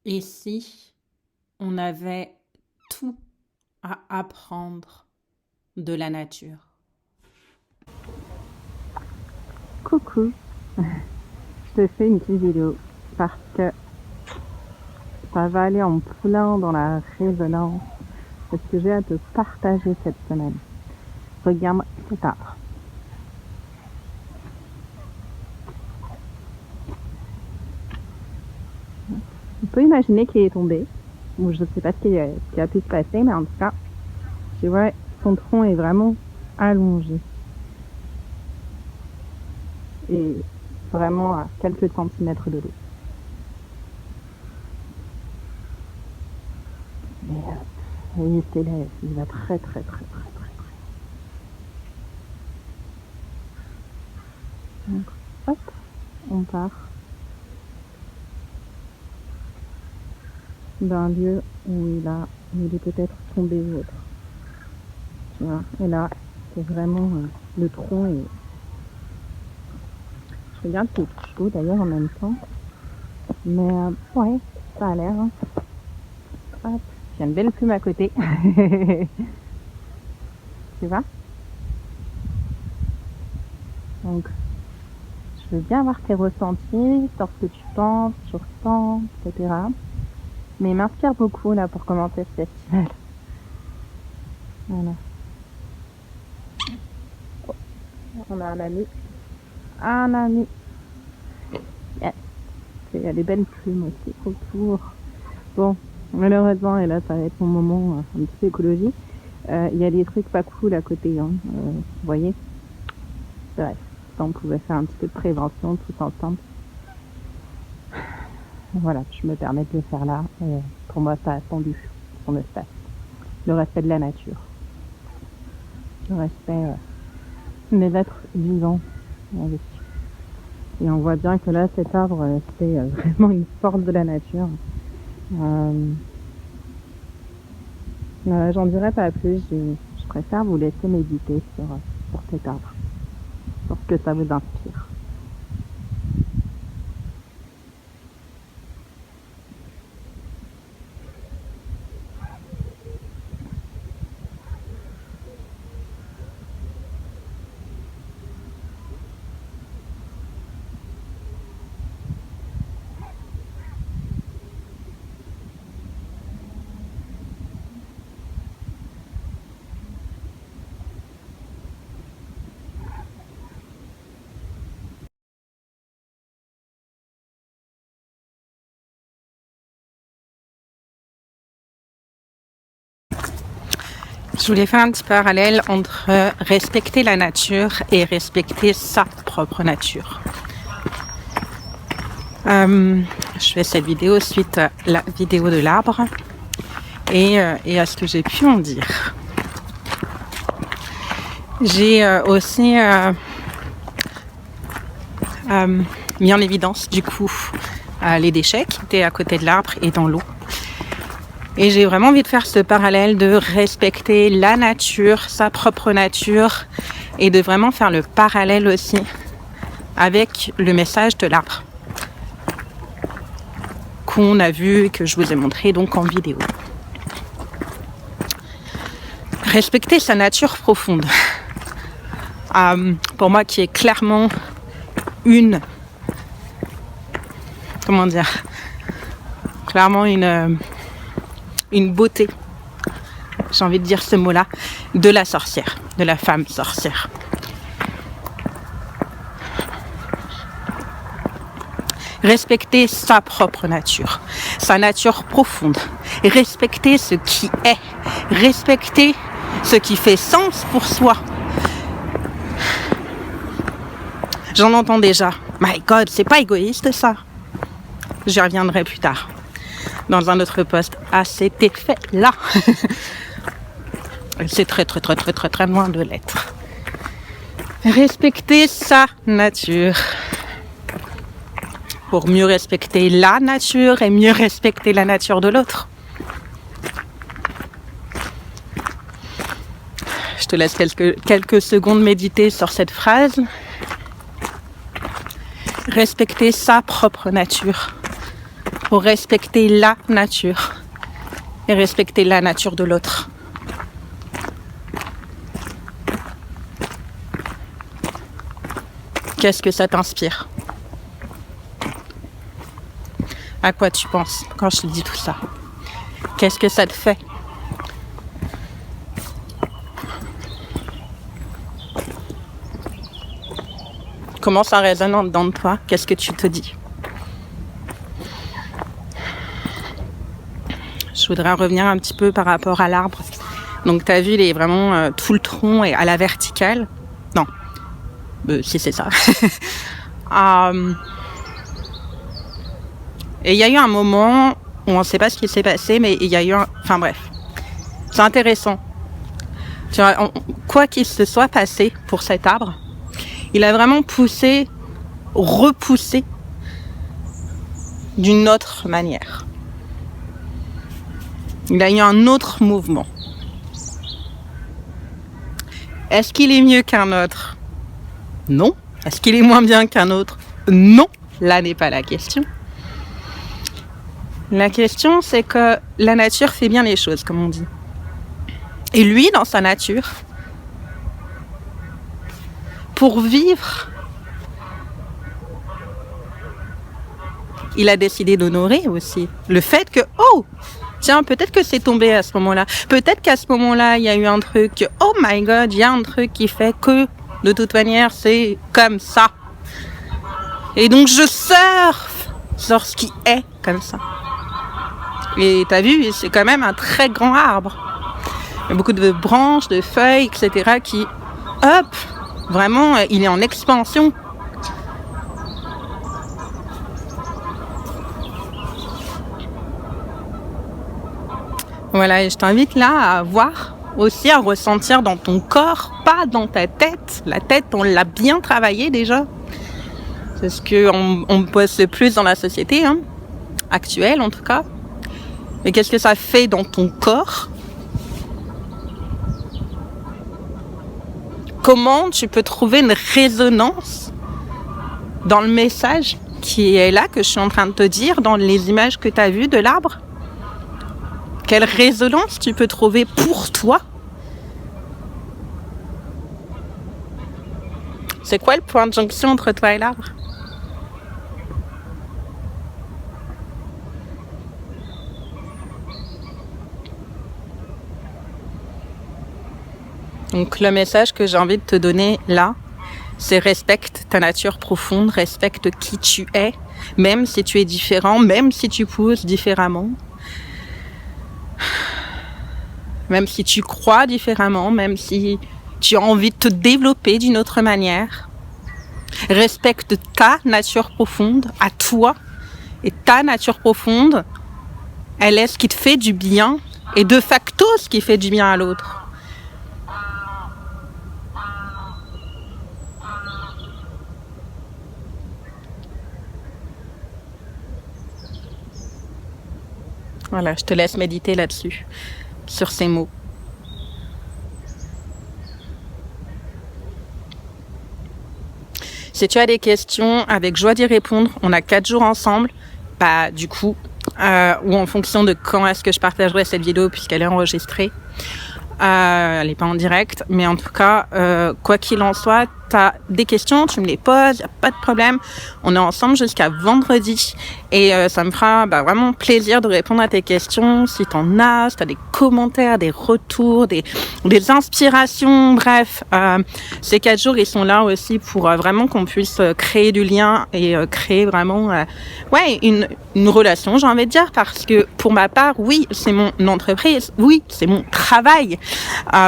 Et si on avait tout à apprendre de la nature? Coucou, je te fais une petite vidéo parce que ça va aller en plein dans la résonance de ce que j'ai à te partager cette semaine. Regarde cet arbre. On peut imaginer qu'il est tombé, ou je ne sais pas ce qui a pu se passer, mais en tout cas, tu vois, son tronc est vraiment allongé. Et vraiment à quelques centimètres de l'eau. Et il s'élève, il va très très très très très. Donc, hop, on part d'un lieu où il est peut-être tombé ou autre. Tu vois, et là, c'est vraiment le tronc et je regarde qu'il est chaud d'ailleurs en même temps. Mais ouais, ça a l'air. Hein. Hop, il y a une belle plume à côté. Tu vois? Donc, je veux bien avoir tes ressentis sur ce que tu penses, sur ce temps, etc. Mais il m'inspire beaucoup là pour commencer ce festival. Voilà. On a un ami. Un ami. Yes. Il y a des belles plumes aussi autour. Bon, malheureusement, et là ça va être mon moment un petit peu écologie, il y a des trucs pas cool à côté. Hein. Vous voyez? Bref, ça on pouvait faire un petit peu de prévention tous ensemble. Voilà, je me permets de le faire là. Pour moi, ça a attendu son espace. Le respect de la nature. Le respect des êtres vivants. Et on voit bien que là, cet arbre, c'est vraiment une force de la nature. J'en dirai pas plus. Je préfère vous laisser méditer sur cet arbre. Sur ce que ça vous inspire. Je voulais faire un petit parallèle entre respecter la nature et respecter sa propre nature. Je fais cette vidéo suite à la vidéo de l'arbre et à ce que j'ai pu en dire. J'ai aussi mis en évidence du coup les déchets qui étaient à côté de l'arbre et dans l'eau. Et j'ai vraiment envie de faire ce parallèle de respecter la nature, sa propre nature, et de vraiment faire le parallèle aussi avec le message de l'arbre qu'on a vu et que je vous ai montré donc en vidéo. Respecter sa nature profonde, pour moi qui est clairement clairement une beauté, j'ai envie de dire ce mot-là, de la sorcière, de la femme sorcière. Respecter sa propre nature, sa nature profonde, respecter ce qui est, respecter ce qui fait sens pour soi. J'en entends déjà. My God, c'est pas égoïste ça. J'y reviendrai plus tard dans un autre post à cet effet-là. C'est très très très très très très loin de l'être. Respecter sa nature pour mieux respecter la nature et mieux respecter la nature de l'autre. Je te laisse quelques secondes méditer sur cette phrase. Respecter sa propre nature pour respecter la nature et respecter la nature de l'autre. Qu'est-ce que ça t'inspire? À quoi tu penses quand je te dis tout ça? Qu'est-ce que ça te fait? Comment ça résonne en dedans de toi? Qu'est-ce que tu te dis? Je voudrais revenir un petit peu par rapport à l'arbre. Donc, tu as vu, il est vraiment tout le tronc est à la verticale. Non, si c'est ça. Et il y a eu un moment où on ne sait pas ce qui s'est passé, mais il y a eu Enfin bref, c'est intéressant. Tu vois, quoi qu'il se soit passé pour cet arbre, il a vraiment repoussé d'une autre manière. Il a eu un autre mouvement. Est-ce qu'il est mieux qu'un autre? Non. Est-ce qu'il est moins bien qu'un autre? Non. Là n'est pas la question. La question, c'est que la nature fait bien les choses, comme on dit. Et lui, dans sa nature, pour vivre, il a décidé d'honorer aussi le fait que, oh, tiens, peut-être que c'est tombé à ce moment-là. Peut-être qu'à ce moment-là, il y a eu un truc, oh my God, il y a un truc qui fait que, de toute manière, c'est comme ça. Et donc, je surfe sur ce qui est comme ça. Et t'as vu, c'est quand même un très grand arbre. Il y a beaucoup de branches, de feuilles, etc. qui, hop, vraiment, il est en expansion. Voilà, et je t'invite là à voir aussi, à ressentir dans ton corps, pas dans ta tête. La tête, on l'a bien travaillée déjà. C'est ce qu'on bosse le plus dans la société, hein, actuelle en tout cas. Mais qu'est-ce que ça fait dans ton corps? Comment tu peux trouver une résonance dans le message qui est là, que je suis en train de te dire, dans les images que tu as vues de l'arbre? Quelle résonance tu peux trouver pour toi? C'est quoi le point de jonction entre toi et l'arbre? Donc le message que j'ai envie de te donner là, c'est respecte ta nature profonde, respecte qui tu es, même si tu es différent, même si tu pousses différemment, même si tu crois différemment, même si tu as envie de te développer d'une autre manière. Respecte ta nature profonde à toi, et ta nature profonde, elle est ce qui te fait du bien et de facto ce qui fait du bien à l'autre. Voilà, je te laisse méditer là-dessus, sur ces mots. Si tu as des questions, avec joie d'y répondre. On a 4 jours ensemble, du coup, ou en fonction de quand est-ce que je partagerai cette vidéo, puisqu'elle est enregistrée. Elle n'est pas en direct, mais en tout cas, quoi qu'il en soit, tu as des questions, tu me les poses, il n'y a pas de problème. On est ensemble jusqu'à vendredi et ça me fera vraiment plaisir de répondre à tes questions. Si tu en as, si tu as des commentaires, des retours, des inspirations, bref. Ces 4 jours, ils sont là aussi pour vraiment qu'on puisse créer du lien et créer vraiment une relation, j'ai envie de dire, parce que pour ma part, oui, c'est mon entreprise, oui, c'est mon travail,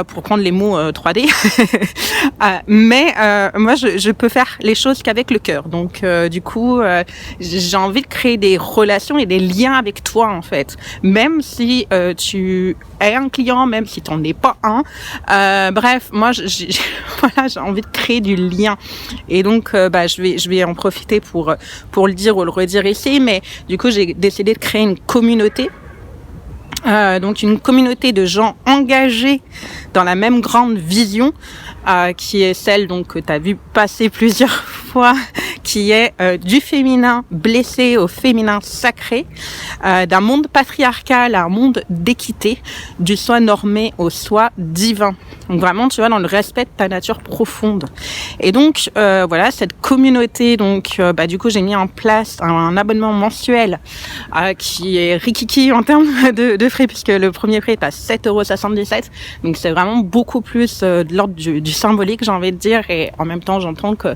pour prendre les mots 3D, mais moi, je peux faire les choses qu'avec le cœur. Donc, du coup, j'ai envie de créer des relations et des liens avec toi, en fait. Même si tu es un client, même si tu n'en es pas un. Bref, moi, j'ai envie de créer du lien. Et donc, je vais en profiter pour le dire ou le redire ici. Mais du coup, j'ai décidé de créer une communauté. Donc une communauté de gens engagés dans la même grande vision, qui est celle donc que tu as vu passer plusieurs fois, qui est du féminin blessé au féminin sacré, d'un monde patriarcal à un monde d'équité, du soi normé au soi divin. Donc vraiment, tu vois, dans le respect de ta nature profonde. Et donc, voilà, cette communauté, donc, du coup, j'ai mis en place un abonnement mensuel qui est rikiki en termes de frais, puisque le premier prix est à 7,77 €. Donc, c'est vraiment beaucoup plus de l'ordre du symbolique, j'ai envie de dire. Et en même temps, j'entends que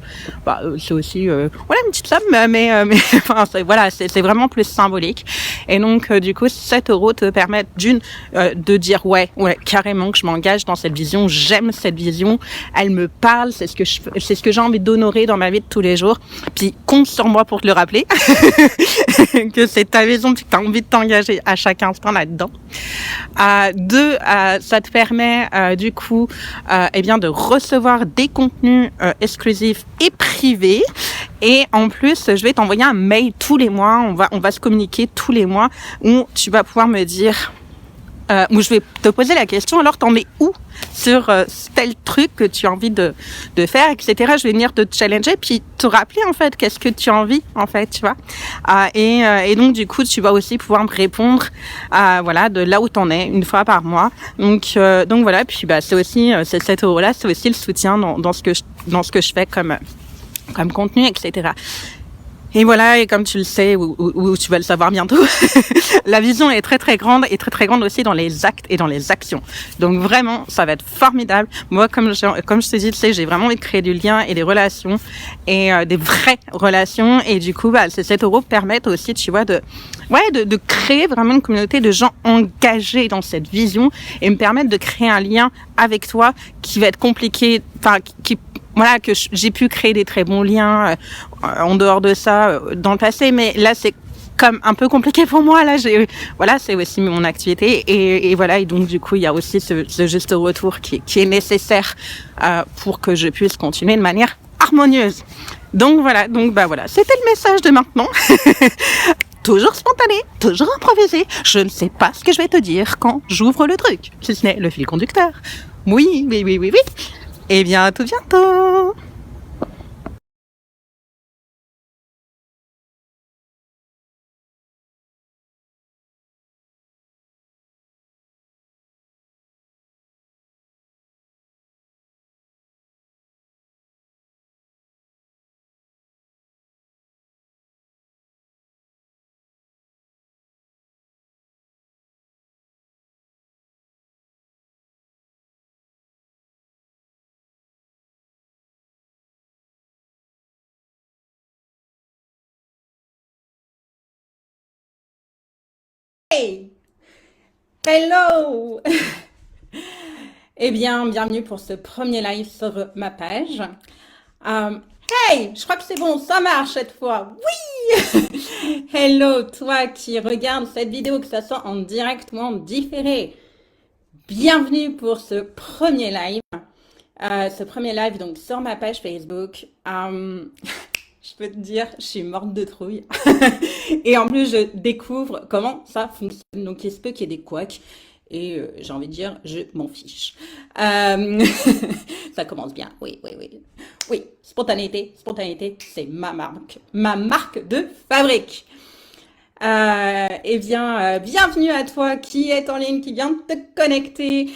c'est aussi voilà, une petite somme, mais enfin, c'est vraiment plus symbolique. Et donc, du coup, 7 € te permettent de dire ouais, carrément que je m'engage dans cette vision. J'aime cette vision, elle me parle, c'est ce que j'ai envie d'honorer dans ma vie de tous les jours. Puis compte sur moi pour te le rappeler que c'est ta vision, puis que tu as envie de t'engager à chaque instant là-dedans. Deux, ça te permet du coup de recevoir des contenus exclusifs et privés. Et en plus, je vais t'envoyer un mail tous les mois. On va se communiquer tous les mois où tu vas pouvoir me dire, où je vais te poser la question, alors t'en es où sur tel truc que tu as envie de faire, etc. Je vais venir te challenger, puis te rappeler en fait qu'est-ce que tu as envie, en fait, tu vois. Et donc du coup, tu vas aussi pouvoir me répondre, voilà, de là où t'en es, une fois par mois. Donc voilà, puis c'est aussi ces 7 € là, c'est aussi le soutien dans ce que je fais comme contenu, etc. Et voilà, et comme tu le sais, ou tu vas le savoir bientôt, la vision est très très grande, et très très grande aussi dans les actes et dans les actions. Donc vraiment, ça va être formidable. Moi, comme je te dis, tu sais, j'ai vraiment envie de créer du lien et des relations, et des vraies relations. Et du coup, ces 7 € permettent aussi, tu vois, de créer vraiment une communauté de gens engagés dans cette vision, et me permettre de créer un lien avec toi qui va être compliqué, enfin, voilà, que j'ai pu créer des très bons liens en dehors de ça dans le passé, mais là c'est comme un peu compliqué pour moi. Là, voilà, c'est aussi mon activité, et voilà, et donc du coup il y a aussi ce juste retour qui est nécessaire pour que je puisse continuer de manière harmonieuse. Donc voilà, c'était le message de maintenant. Toujours spontané, toujours improvisé. Je ne sais pas ce que je vais te dire quand j'ouvre le truc, si ce n'est le fil conducteur. Oui. Eh bien, à tout bientôt! Hey! Hello! Eh bien, bienvenue pour ce premier live sur ma page. Hey! Je crois que c'est bon, ça marche cette fois. Oui! Hello, toi qui regardes cette vidéo, que ça soit en direct ou en différé. Bienvenue pour ce premier live. Donc sur ma page Facebook. Je peux te dire, je suis morte de trouille. Et en plus, je découvre comment ça fonctionne. Donc, il se peut qu'il y ait des couacs. Et j'ai envie de dire, je m'en fiche. Ça commence bien. Oui. Spontanéité, c'est ma marque de fabrique. Bienvenue à toi qui est en ligne, qui vient de te connecter.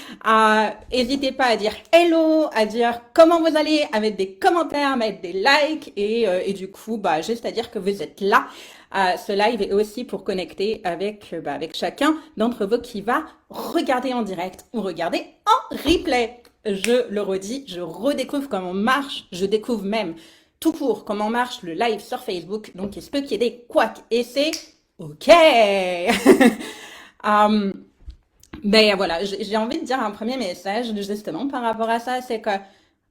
N'hésitez pas à dire hello, à dire comment vous allez, à mettre des commentaires, à mettre des likes, et du coup, juste à dire que vous êtes là. Ce live est aussi pour connecter avec chacun d'entre vous qui va regarder en direct ou regarder en replay. Je le redis, je redécouvre comment marche, je découvre même tout court comment marche le live sur Facebook. Donc, il se peut qu'il y ait des couacs, et c'est OK. Voilà, j'ai envie de dire un premier message justement par rapport à ça, c'est que,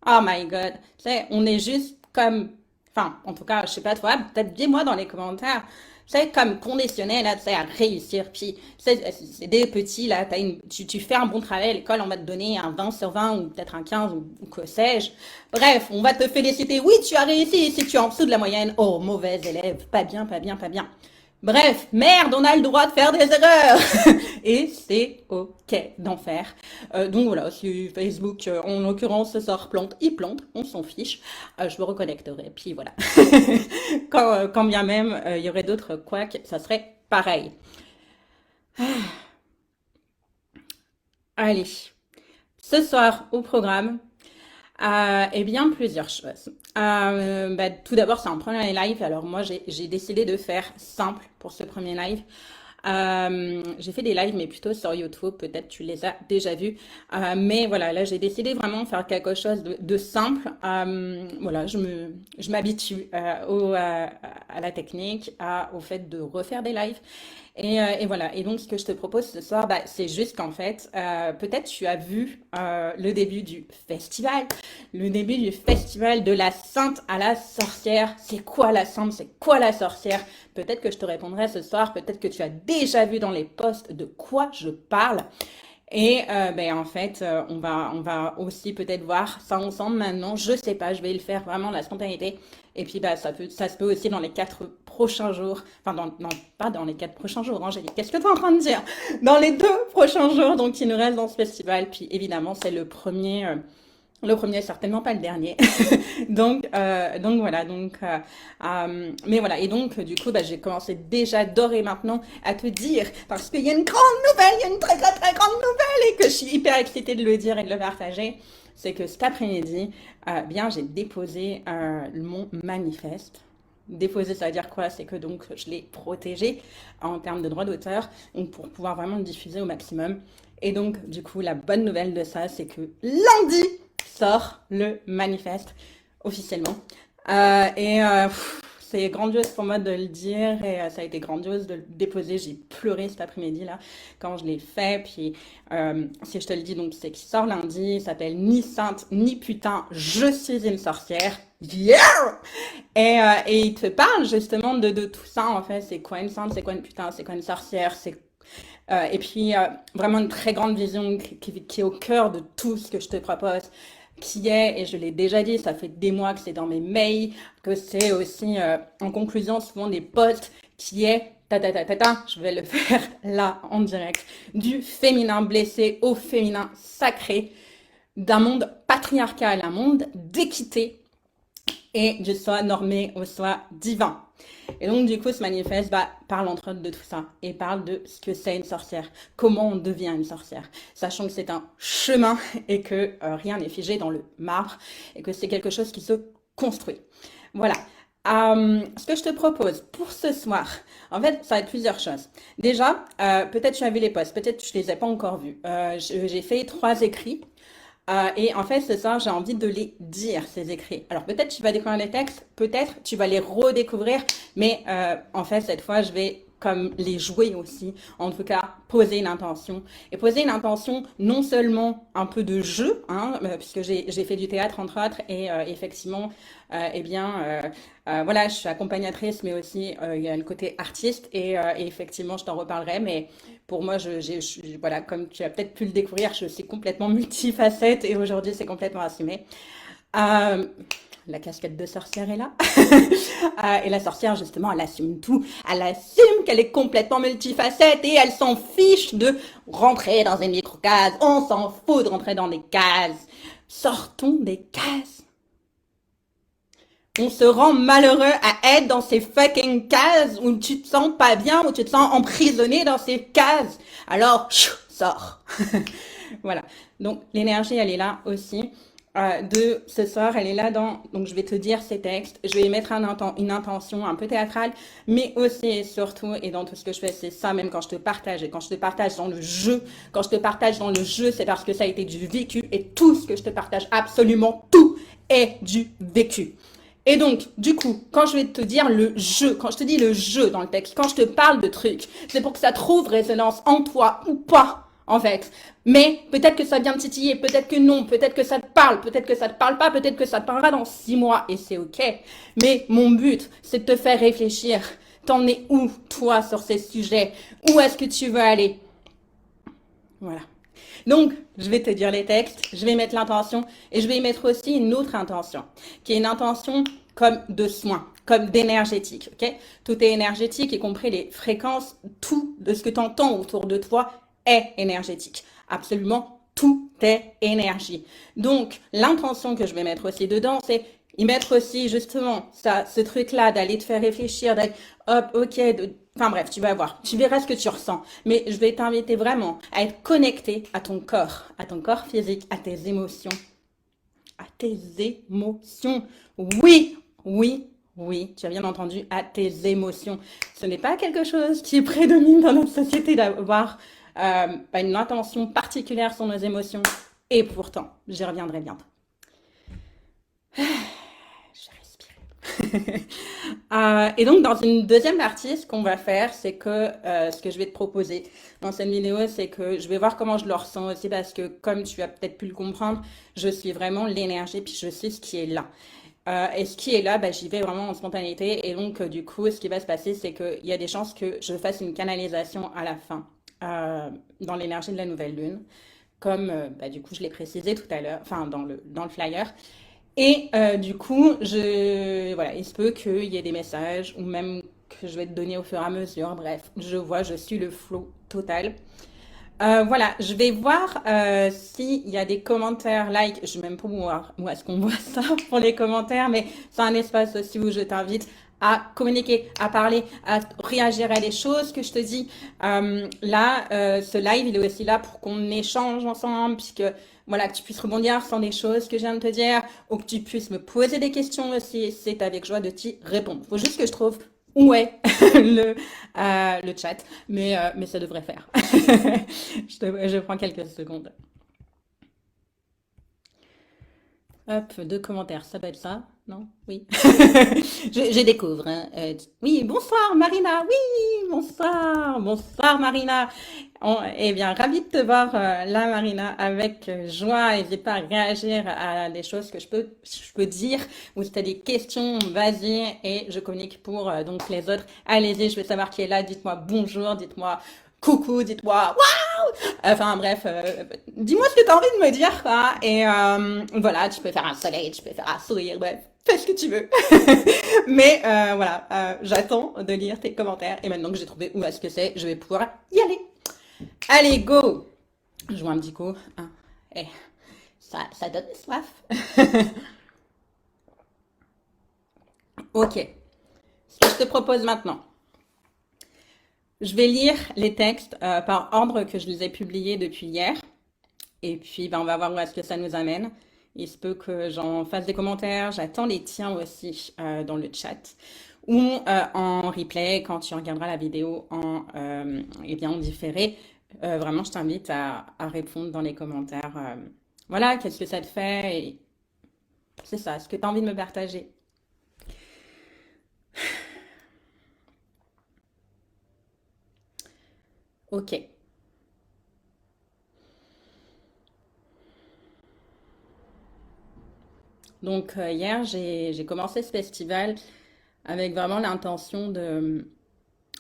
oh my god, tu sais, on est juste comme, enfin, en tout cas, je sais pas toi, peut-être dis-moi dans les commentaires, c'est comme conditionné là, tu sais, à réussir. Puis, c'est des petits là, tu fais un bon travail à l'école, on va te donner un 20 sur 20 ou peut-être un 15 ou que sais-je. Bref, on va te féliciter. Oui, tu as réussi. Si tu es en dessous de la moyenne, oh, mauvais élève, pas bien. Bref, merde, on a le droit de faire des erreurs et c'est ok d'en faire. Donc voilà, si Facebook, en l'occurrence, ce soir plante, il plante, on s'en fiche. Je me reconnecterai, puis voilà. Quand bien même il y aurait d'autres couacs, ça serait pareil. Allez, ce soir au programme, eh bien, plusieurs choses. Tout d'abord, c'est un premier live. Alors moi, j'ai décidé de faire simple pour ce premier live. J'ai fait des lives, mais plutôt sur YouTube. Peut-être tu les as déjà vus. Mais voilà, là, j'ai décidé vraiment de faire quelque chose de simple. Voilà, je m'habitue à la technique, au fait de refaire des lives. Et voilà. Et donc, ce que je te propose ce soir, c'est juste qu'en fait, peut-être tu as vu le début du festival. Le début du festival de la Sainte à la sorcière. C'est quoi la Sainte? C'est quoi la sorcière? Peut-être que je te répondrai ce soir. Peut-être que tu as déjà vu dans les posts de quoi je parle. Et en fait, on va aussi peut-être voir ça ensemble maintenant. Je sais pas, je vais le faire vraiment la spontanéité. Et puis ça se peut aussi dans les 4 prochains jours. Enfin, pas dans les 4 prochains jours, Angélique. Qu'est-ce que tu es en train de dire? Dans les 2 prochains jours, donc il nous reste dans ce festival. Puis évidemment, c'est le premier. Le premier, certainement pas le dernier. Donc voilà. Mais voilà. Et donc, du coup, j'ai commencé déjà d'ores et maintenant à te dire, parce qu'il y a une grande nouvelle, il y a une très très très grande nouvelle et que je suis hyper excitée de le dire et de le partager. C'est que cet après-midi, j'ai déposé mon manifeste. Déposer, ça veut dire quoi? C'est que donc je l'ai protégé en termes de droit d'auteur, donc pour pouvoir vraiment le diffuser au maximum. Et donc, du coup, la bonne nouvelle de ça, c'est que lundi sort le manifeste officiellement. C'est grandiose pour moi de le dire et ça a été grandiose de le déposer. J'ai pleuré cet après-midi là quand je l'ai fait. Puis si je te le dis, donc c'est qu'il sort lundi. Il s'appelle Ni Sainte ni Putain, je suis une sorcière. Yeah! Et il te parle justement de tout ça en fait. C'est quoi une sainte? C'est quoi une putain? C'est quoi une sorcière? Et puis vraiment une très grande vision qui est au cœur de tout ce que je te propose, qui est, et je l'ai déjà dit, ça fait des mois que c'est dans mes mails, que c'est aussi en conclusion souvent des posts, qui est, je vais le faire là en direct, du féminin blessé au féminin sacré, d'un monde patriarcal, un monde d'équité, et du soi normé au soi divin. Et donc, du coup, ce manifeste parle entre autres de tout ça et parle de ce que c'est une sorcière, comment on devient une sorcière, sachant que c'est un chemin et que rien n'est figé dans le marbre et que c'est quelque chose qui se construit. Voilà. Ce que je te propose pour ce soir, en fait, ça va être plusieurs choses. Déjà, peut-être tu as vu les posts, peut-être je les ai pas encore vus. J'ai fait 3 écrits. Et en fait, ce soir, j'ai envie de les dire, ces écrits. Alors peut-être tu vas découvrir les textes, peut-être tu vas les redécouvrir, mais en fait, cette fois, je vais comme les jouer aussi, en tout cas poser une intention. Et poser une intention non seulement un peu de jeu, hein, puisque j'ai fait du théâtre entre autres, et effectivement, voilà, je suis accompagnatrice, mais aussi il y a le côté artiste, et effectivement, je t'en reparlerai, mais pour moi, voilà, comme tu as peut-être pu le découvrir, je suis complètement multifacette, et aujourd'hui, c'est complètement assumé. Euh, la casquette de sorcière est là. Et la sorcière, justement, elle assume tout. Elle assume qu'elle est complètement multifacette et elle s'en fiche de rentrer dans une micro-case. On s'en fout de rentrer dans des cases. Sortons des cases. On se rend malheureux à être dans ces fucking cases où tu te sens pas bien, où tu te sens emprisonné dans ces cases. Alors, sors. Voilà. Donc, l'énergie, elle est là aussi. De ce soir, elle est là donc je vais te dire ces textes, je vais y mettre une intention un peu théâtrale, mais aussi et surtout, et dans tout ce que je fais, c'est ça même quand je te partage, et quand je te partage dans le jeu, c'est parce que ça a été du vécu, et tout ce que je te partage, absolument tout, est du vécu. Et donc, du coup, quand je vais te dire le jeu, quand je te dis le jeu dans le texte, quand je te parle de trucs, c'est pour que ça trouve résonance en toi ou pas, en fait. Mais peut-être que ça vient te titiller, peut-être que non, peut-être que ça te parle, peut-être que ça te parle pas, peut-être que ça te parlera dans 6 mois et c'est ok. Mais mon but, c'est de te faire réfléchir. T'en es où, toi, sur ces sujets? Où est-ce que tu veux aller? Voilà. Donc, je vais te dire les textes, je vais mettre l'intention et je vais y mettre aussi une autre intention, qui est une intention comme de soin. comme d'énergétique, ok? Tout est énergétique, y compris les fréquences, tout de ce que tu entends autour de toi est énergétique. Absolument tout est énergie. Donc, l'intention que je vais mettre aussi dedans, c'est y mettre aussi justement ça, ce truc-là d'aller te faire réfléchir, d'aller, hop, ok, enfin bref, tu vas voir, tu verras ce que tu ressens. Mais je vais t'inviter vraiment à être connecté à ton corps physique, à tes émotions, à tes émotions. Oui, oui, oui, tu as bien entendu, à tes émotions. Ce n'est pas quelque chose qui prédomine dans notre société d'avoir une attention particulière sur nos émotions. Et pourtant, j'y reviendrai bientôt. Je respire. Et donc, dans une deuxième partie, ce qu'on va faire, c'est que ce que je vais te proposer dans cette vidéo, c'est que je vais voir comment je le ressens aussi, parce que comme tu as peut-être pu le comprendre, je suis vraiment l'énergie, puis je sais ce qui est là. Et ce qui est là, j'y vais vraiment en spontanéité. Et donc, du coup, ce qui va se passer, c'est qu'il y a des chances que je fasse une canalisation à la fin, dans l'énergie de la nouvelle lune. Comme, du coup, je l'ai précisé tout à l'heure, enfin, dans le flyer. Et du coup, voilà, il se peut qu'il y ait des messages ou même que je vais te donner au fur et à mesure. Bref, je suis le flow total. Voilà, je vais voir s'il y a des commentaires, like, je sais même pas où est-ce qu'on voit ça pour les commentaires, mais c'est un espace aussi où je t'invite à communiquer, à parler, à réagir à des choses que je te dis. Là, ce live, il est aussi là pour qu'on échange ensemble, puisque voilà, que tu puisses rebondir sur des choses que je viens de te dire, ou que tu puisses me poser des questions aussi. C'est avec joie de t'y répondre. Faut juste que je trouve où est le chat, mais ça devrait faire. Je prends quelques secondes. Hop, 2 commentaires, ça doit être ça, non? Oui. Je découvre, hein. Oui, bonsoir Marina, oui, bonsoir, bonsoir Marina. Eh bien, ravie de te voir là Marina, avec joie. N'hésite pas à réagir à des choses que je peux dire, ou si tu as des questions, vas-y, et je communique pour donc les autres. Allez-y, je veux savoir qui est là, dites-moi bonjour, dites-moi coucou, dites-moi waouh. Enfin bref, dis-moi ce que tu as envie de me dire, quoi. Et voilà, tu peux faire un soleil, tu peux faire un sourire, bref, fais ce que tu veux. Mais voilà, j'attends de lire tes commentaires. Et maintenant que j'ai trouvé où est-ce que c'est, je vais pouvoir y aller. Allez, go! Je vois un petit coup. Hein. Eh, ça donne soif. Ok. Ce que je te propose maintenant. Je vais lire les textes par ordre que je les ai publiés depuis hier. Et puis, on va voir où est-ce que ça nous amène. Il se peut que j'en fasse des commentaires. J'attends les tiens aussi dans le chat. Ou en replay, quand tu regarderas la vidéo en différé. Vraiment, je t'invite à répondre dans les commentaires. Voilà, qu'est-ce que ça te fait? Et c'est ça, ce que tu as envie de me partager. Ok. Donc hier, j'ai commencé ce festival avec vraiment l'intention de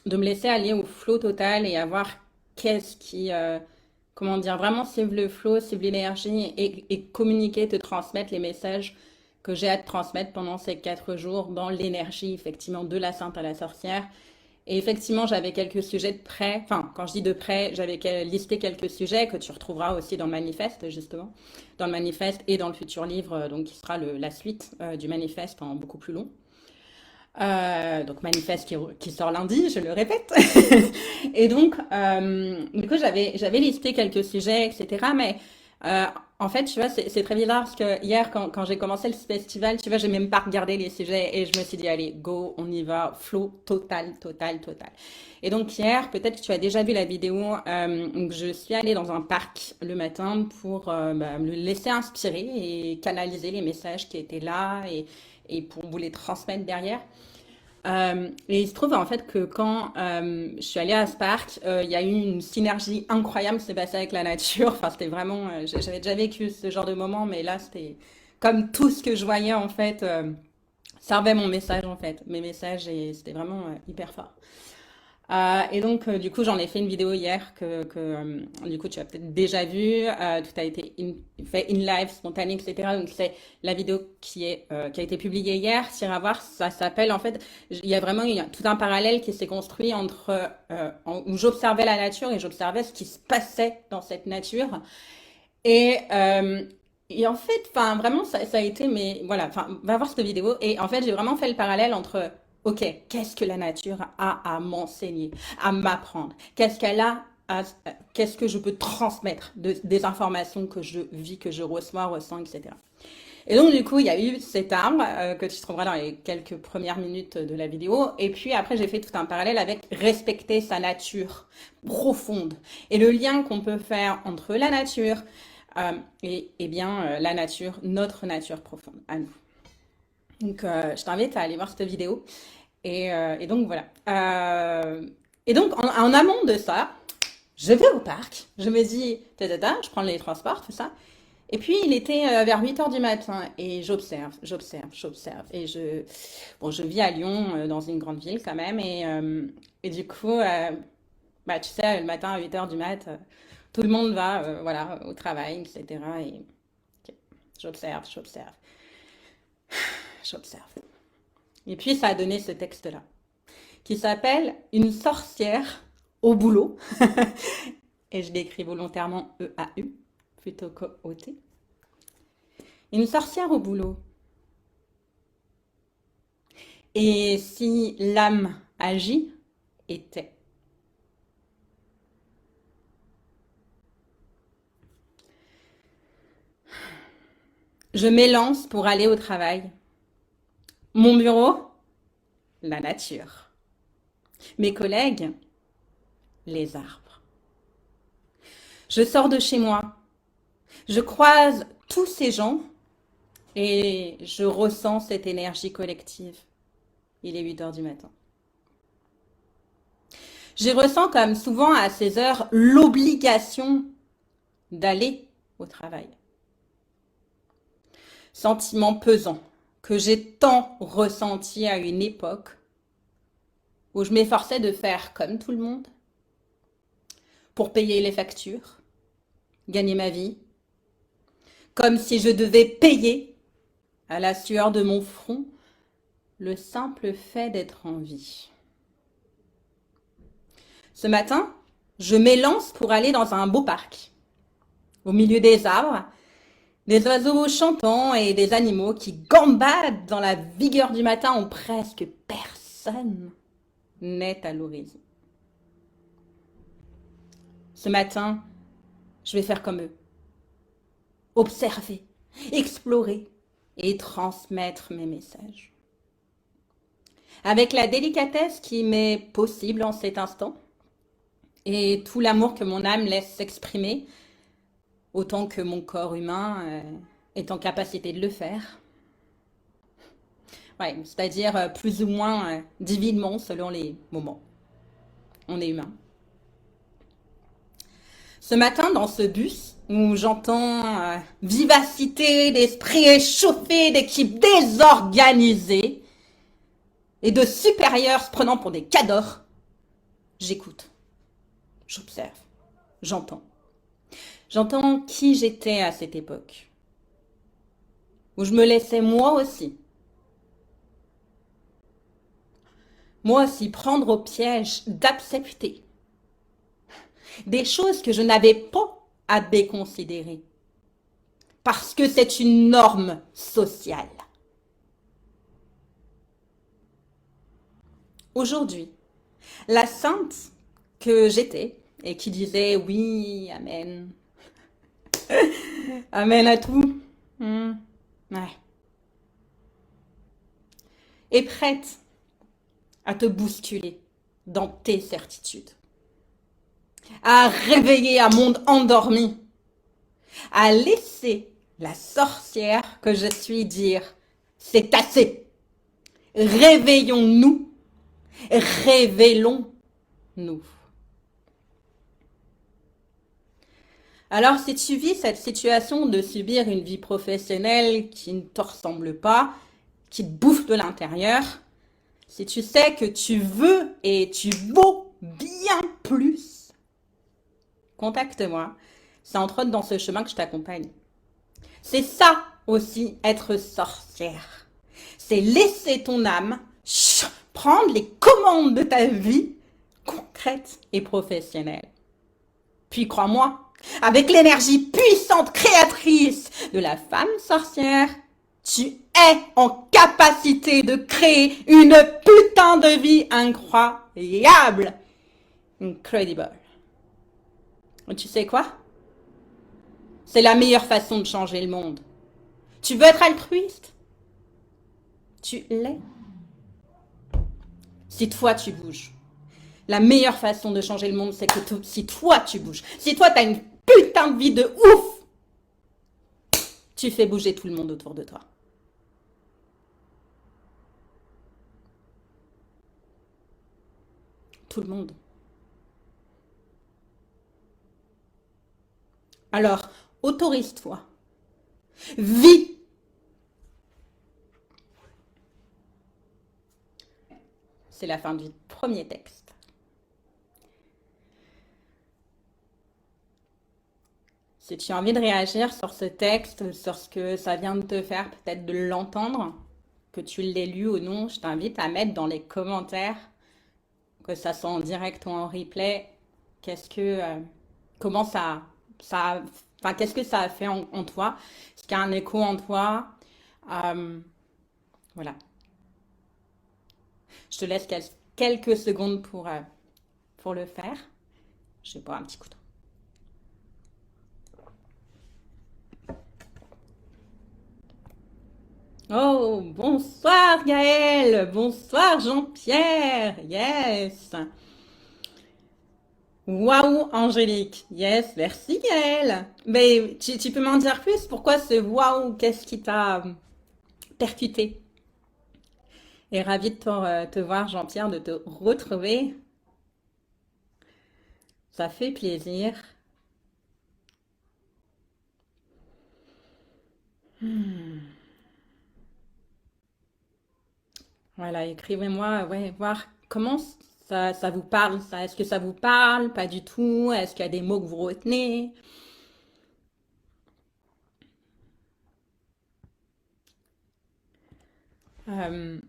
me laisser aller au flow total et à voir qu'est-ce qui, comment dire, vraiment suivre le flow, suivre l'énergie et communiquer, te transmettre les messages que j'ai à te transmettre pendant ces 4 jours dans l'énergie, effectivement, de la Sainte à la Sorcière. Et effectivement, j'avais quelques sujets de près. Enfin, quand je dis de près, j'avais listé quelques sujets que tu retrouveras aussi dans le manifeste, justement. Dans le manifeste et dans le futur livre, donc qui sera la suite du manifeste en beaucoup plus long. Donc manifeste qui sort lundi, je le répète. Et donc, du coup, j'avais listé quelques sujets, etc. Mais en fait, tu vois, c'est très bizarre parce que hier, quand j'ai commencé le festival, tu vois, j'ai même pas regardé les sujets et je me suis dit, allez, go, on y va, flow total, total, total. Et donc hier, peut-être que tu as déjà vu la vidéo, je suis allée dans un parc le matin pour me laisser inspirer et canaliser les messages qui étaient là et pour vous les transmettre derrière. Et il se trouve en fait que quand je suis allée à ce parc, il y a eu une synergie incroyable qui s'est passée avec la nature. Enfin, c'était vraiment, j'avais déjà vécu ce genre de moment, mais là, c'était comme tout ce que je voyais en fait servait mon message en fait, mes messages et c'était vraiment hyper fort. Et donc, du coup, j'en ai fait une vidéo hier du coup, tu as peut-être déjà vu. Tout a été fait in live, spontané, etc. Donc, c'est la vidéo qui a été publiée hier. Si à voir, ça s'appelle, en fait, il y a tout un parallèle qui s'est construit entre où j'observais la nature et j'observais ce qui se passait dans cette nature. Et, euh, et en fait, enfin, vraiment, ça a été, mais voilà, enfin, va voir cette vidéo. Et en fait, j'ai vraiment fait le parallèle entre, OK, qu'est-ce que la nature a à m'enseigner, à m'apprendre? Qu'est-ce que je peux transmettre des informations que je vis, que je reçois, ressens, etc. Et donc, du coup, il y a eu cet arbre que tu trouveras dans les quelques premières minutes de la vidéo. Et puis après, j'ai fait tout un parallèle avec respecter sa nature profonde et le lien qu'on peut faire entre la nature et bien la nature, notre nature profonde à nous. Donc, je t'invite à aller voir cette vidéo. Et donc, voilà. Et donc, en amont de ça, je vais au parc. Je me dis, je prends les transports, tout ça. Et puis, il était vers 8 heures du matin et j'observe. Bon, je vis à Lyon, dans une grande ville quand même. Et du coup, bah, tu sais, le matin à 8 heures du mat, tout le monde va voilà, au travail, etc. Et ok, j'observe. J'observe. Et puis, ça a donné ce texte-là, qui s'appelle Une sorcière au boulot. Et je l'écris volontairement E-A-U plutôt qu'O-T. Une sorcière au boulot. Et si l'âme agit, était. Je m'élance pour aller au travail. Mon bureau, la nature. Mes collègues, les arbres. Je sors de chez moi. Je croise tous ces gens et je ressens cette énergie collective. Il est 8 heures du matin. Je ressens comme souvent à ces heures l'obligation d'aller au travail. Sentiment pesant que j'ai tant ressenti à une époque où je m'efforçais de faire comme tout le monde pour payer les factures, gagner ma vie, comme si je devais payer à la sueur de mon front le simple fait d'être en vie. Ce matin, je m'élance pour aller dans un beau parc, au milieu des arbres, des oiseaux chantants et des animaux qui gambadent dans la vigueur du matin où presque personne n'est à l'horizon. Ce matin, je vais faire comme eux. Observer, explorer et transmettre mes messages. Avec la délicatesse qui m'est possible en cet instant et tout l'amour que mon âme laisse s'exprimer, autant que mon corps humain est en capacité de le faire. Ouais, c'est-à-dire plus ou moins divinement selon les moments. On est humain. Ce matin, dans ce bus, où j'entends vivacité d'esprit échauffé, d'équipe désorganisée et de supérieurs se prenant pour des cadors, j'écoute, j'observe, j'entends. J'entends qui j'étais à cette époque, où je me laissais moi aussi prendre au piège d'accepter des choses que je n'avais pas à déconsidérer, parce que c'est une norme sociale. Aujourd'hui, la sainte que j'étais et qui disait oui, amen, amen à tout, ouais, est prête à te bousculer dans tes certitudes, à réveiller un monde endormi, à laisser la sorcière que je suis dire c'est assez. Réveillons-nous, révélons-nous. Alors, si tu vis cette situation de subir une vie professionnelle qui ne te ressemble pas, qui te bouffe de l'intérieur, si tu sais que tu veux et tu vaux contacte-moi. C'est entre autres dans ce chemin que je t'accompagne. C'est ça aussi, être sorcière. C'est laisser ton âme prendre les commandes de ta vie concrète et professionnelle. Puis crois-moi, avec l'énergie puissante créatrice de la femme sorcière, tu es en capacité de créer une putain de vie incroyable. Incredible. Et tu sais quoi? C'est la meilleure façon de changer le monde. Tu veux être altruiste? Tu l'es. Si toi tu bouges. La meilleure façon de changer le monde, c'est que si toi tu bouges. Si toi t'as une putain de vie de ouf, tu fais bouger tout le monde autour de toi. Tout le monde. Alors, autorise-toi. Vis. C'est la fin du premier texte. Si tu as envie de réagir sur ce texte, sur ce que ça vient de te faire, peut-être de l'entendre, que tu l'aies lu ou non, je t'invite à mettre dans les commentaires, que ça soit en direct ou en replay, comment enfin, qu'est-ce que ça a fait en toi, est-ce qu'il y a un écho en toi, euh, voilà. Je te laisse quelques secondes pour le faire. Je vais boire un petit coup d'eau. Oh, bonsoir Gaël, bonsoir Jean-Pierre, yes. Waouh Angélique, yes, merci Gaël. Mais tu peux m'en dire plus? Pourquoi ce waouh? Qu'est-ce qui t'a percuté? Et ravi de te voir Jean-Pierre, de te retrouver. Ça fait plaisir. Voilà, écrivez-moi, ouais, voir comment ça vous parle, ça. Est-ce que ça vous parle? Pas du tout. Est-ce qu'il y a des mots que vous retenez? Euh,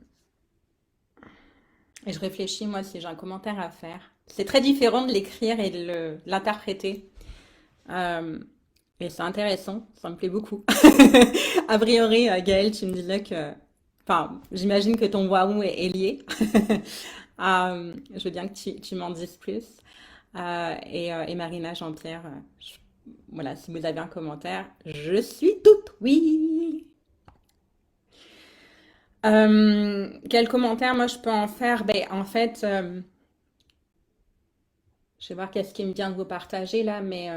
et je réfléchis, moi, si j'ai un commentaire à faire. C'est très différent de l'écrire et de l'interpréter. Euh, et c'est intéressant, ça me plaît beaucoup. A priori, Gaël, tu me disais que... Enfin, j'imagine que ton waouh est lié. Je veux bien que tu m'en dises plus. Et Marina, Jean-Pierre, voilà, si vous avez un commentaire, je suis toute oui. Quel commentaire moi je peux en faire? Ben, en fait, je vais voir qu'est-ce qui me vient de vous partager là, mais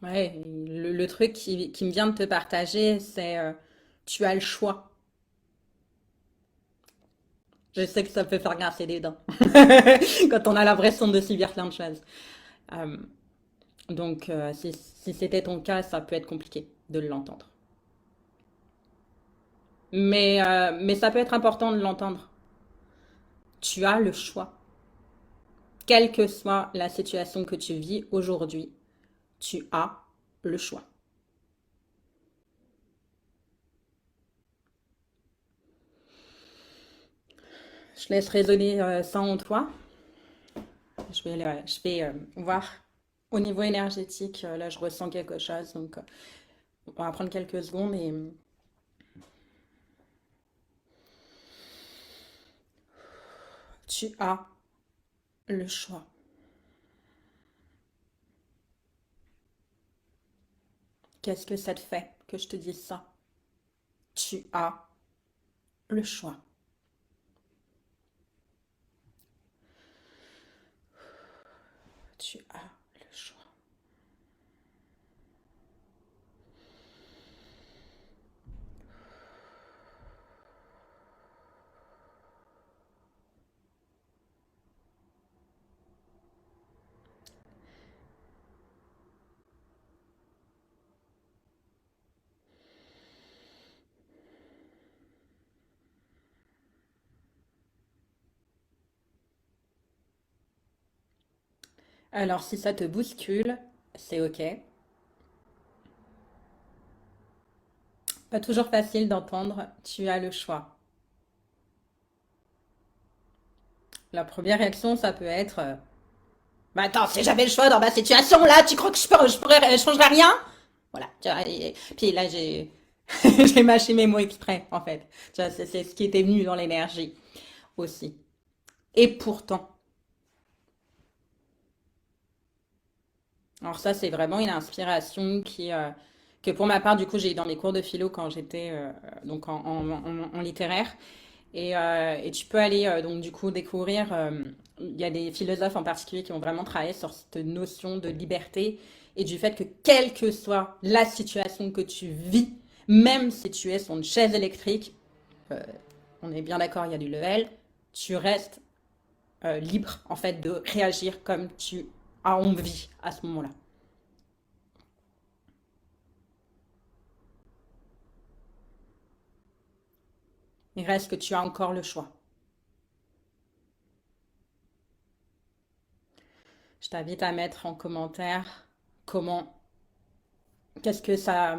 ouais, le truc qui me vient de te partager, c'est tu as le choix. Je sais que ça peut faire grincer des dents quand on a l'impression de subir plein de choses. Euh, donc, si c'était ton cas, ça peut être compliqué de l'entendre. Mais ça peut être important de l'entendre. Tu as le choix. Quelle que soit la situation que tu vis aujourd'hui, tu as le choix. Je laisse résonner ça en toi. Je vais voir au niveau énergétique. Là, je ressens quelque chose. Donc, on va prendre quelques secondes et tu as le choix. Qu'est-ce que ça te fait que je te dise ça? Tu as le choix. Tu as le choix. Alors, si ça te bouscule, c'est OK. Pas toujours facile d'entendre, tu as le choix. La première réaction, ça peut être bah attends, si j'avais le choix dans ma situation, là, tu crois que je changerais rien? Voilà. Tu vois, puis là, j'ai j'ai mâché mes mots exprès, en fait. Tu vois, c'est ce qui était venu dans l'énergie aussi. Et pourtant, alors ça, c'est vraiment une inspiration que pour ma part, du coup, j'ai eu dans mes cours de philo quand j'étais donc en littéraire. Et tu peux aller donc du coup découvrir, il y a des philosophes en particulier qui ont vraiment travaillé sur cette notion de liberté et du fait que quelle que soit la situation que tu vis, même si tu es sur une chaise électrique, euh, on est bien d'accord, il y a du level, tu restes libre en fait de réagir comme tu as envie à ce moment-là. Il reste que tu as encore le choix. Je t'invite à mettre en commentaire comment, qu'est-ce que ça,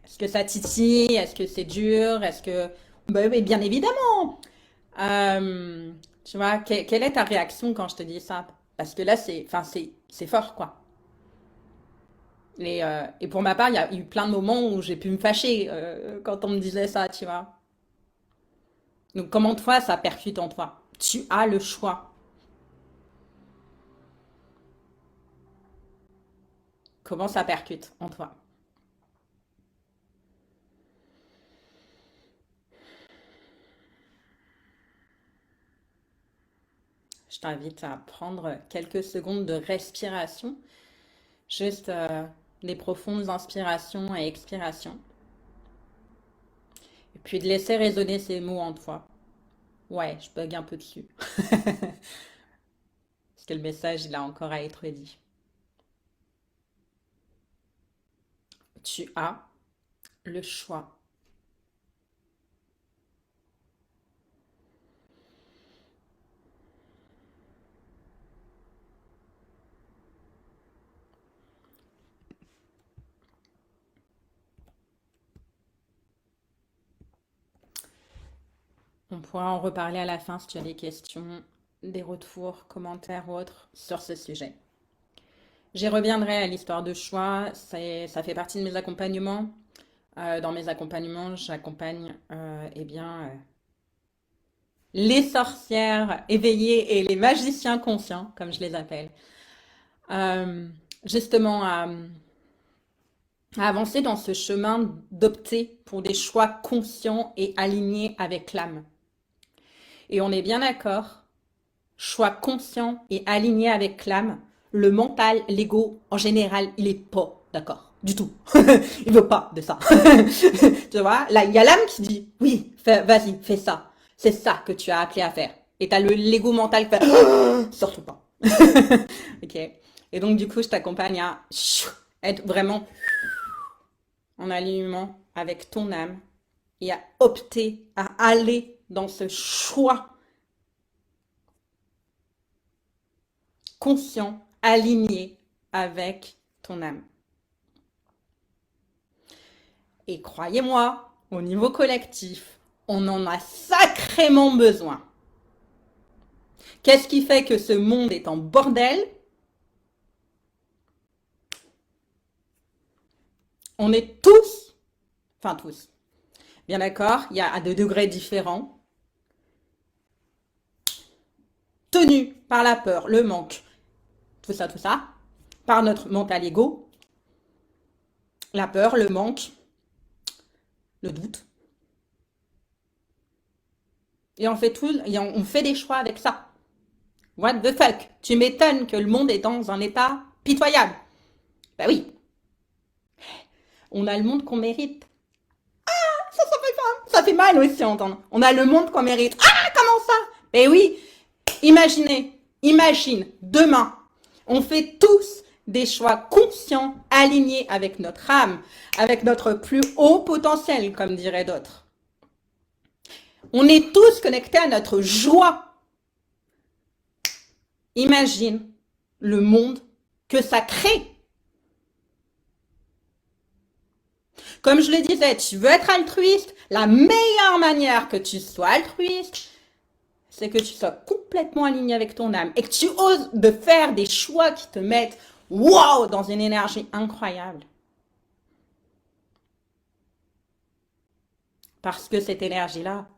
est-ce que ça titille, est-ce que c'est dur, est-ce que, bah, oui, bien évidemment. Euh, Tu vois, quelle est ta réaction quand je te dis ça? Parce que là, enfin, c'est fort, quoi. Et pour ma part, il y a eu plein de moments où j'ai pu me fâcher quand on me disait ça, tu vois. Donc, comment toi, ça percute en toi? Tu as le choix. Comment ça percute en toi? Je t'invite à prendre quelques secondes de respiration, juste des profondes inspirations et expirations, et puis de laisser résonner ces mots en toi. Ouais, je bug un peu dessus, parce que le message, il a encore à être dit. Tu as le choix. On pourra en reparler à la fin si tu as des questions, des retours, commentaires ou autres sur ce sujet. J'y reviendrai à l'histoire de choix, ça fait partie de mes accompagnements. Dans mes accompagnements, j'accompagne eh bien, les sorcières éveillées et les magiciens conscients, comme je les appelle, euh, justement à avancer dans ce chemin d'opter pour des choix conscients et alignés avec l'âme. Et on est bien d'accord, choix conscient et aligné avec l'âme, le mental, l'ego, en général, il est pas d'accord. Du tout. Il veut pas de ça. Tu vois, là, il y a l'âme qui dit, oui, vas-y, fais ça. C'est ça que tu as appelé à faire. Et t'as l'ego mental qui fait, surtout pas. Ok. Et donc, du coup, je t'accompagne à être vraiment en alignement avec ton âme et à opter à aller dans ce choix conscient, aligné avec ton âme. Et croyez-moi, au niveau collectif, on en a sacrément besoin. Qu'est-ce qui fait que ce monde est en bordel? On est tous, enfin tous, bien d'accord, il y a à des degrés différents, tenus par la peur, le manque, tout ça, par notre mental ego, la peur, le manque, le doute. Et on fait des choix avec ça. What the fuck? Tu m'étonnes que le monde est dans un état pitoyable. Bah oui, on a le monde qu'on mérite. Ça fait mal aussi à entendre. On a le monde qu'on mérite. Ah, comment ça? Ben oui, imagine, demain, on fait tous des choix conscients, alignés avec notre âme, avec notre plus haut potentiel, comme diraient d'autres. On est tous connectés à notre joie. Imagine le monde que ça crée. Comme je le disais, tu veux être altruiste, la meilleure manière que tu sois altruiste, c'est que tu sois complètement aligné avec ton âme et que tu oses de faire des choix qui te mettent wow dans une énergie incroyable. Parce que cette énergie-là,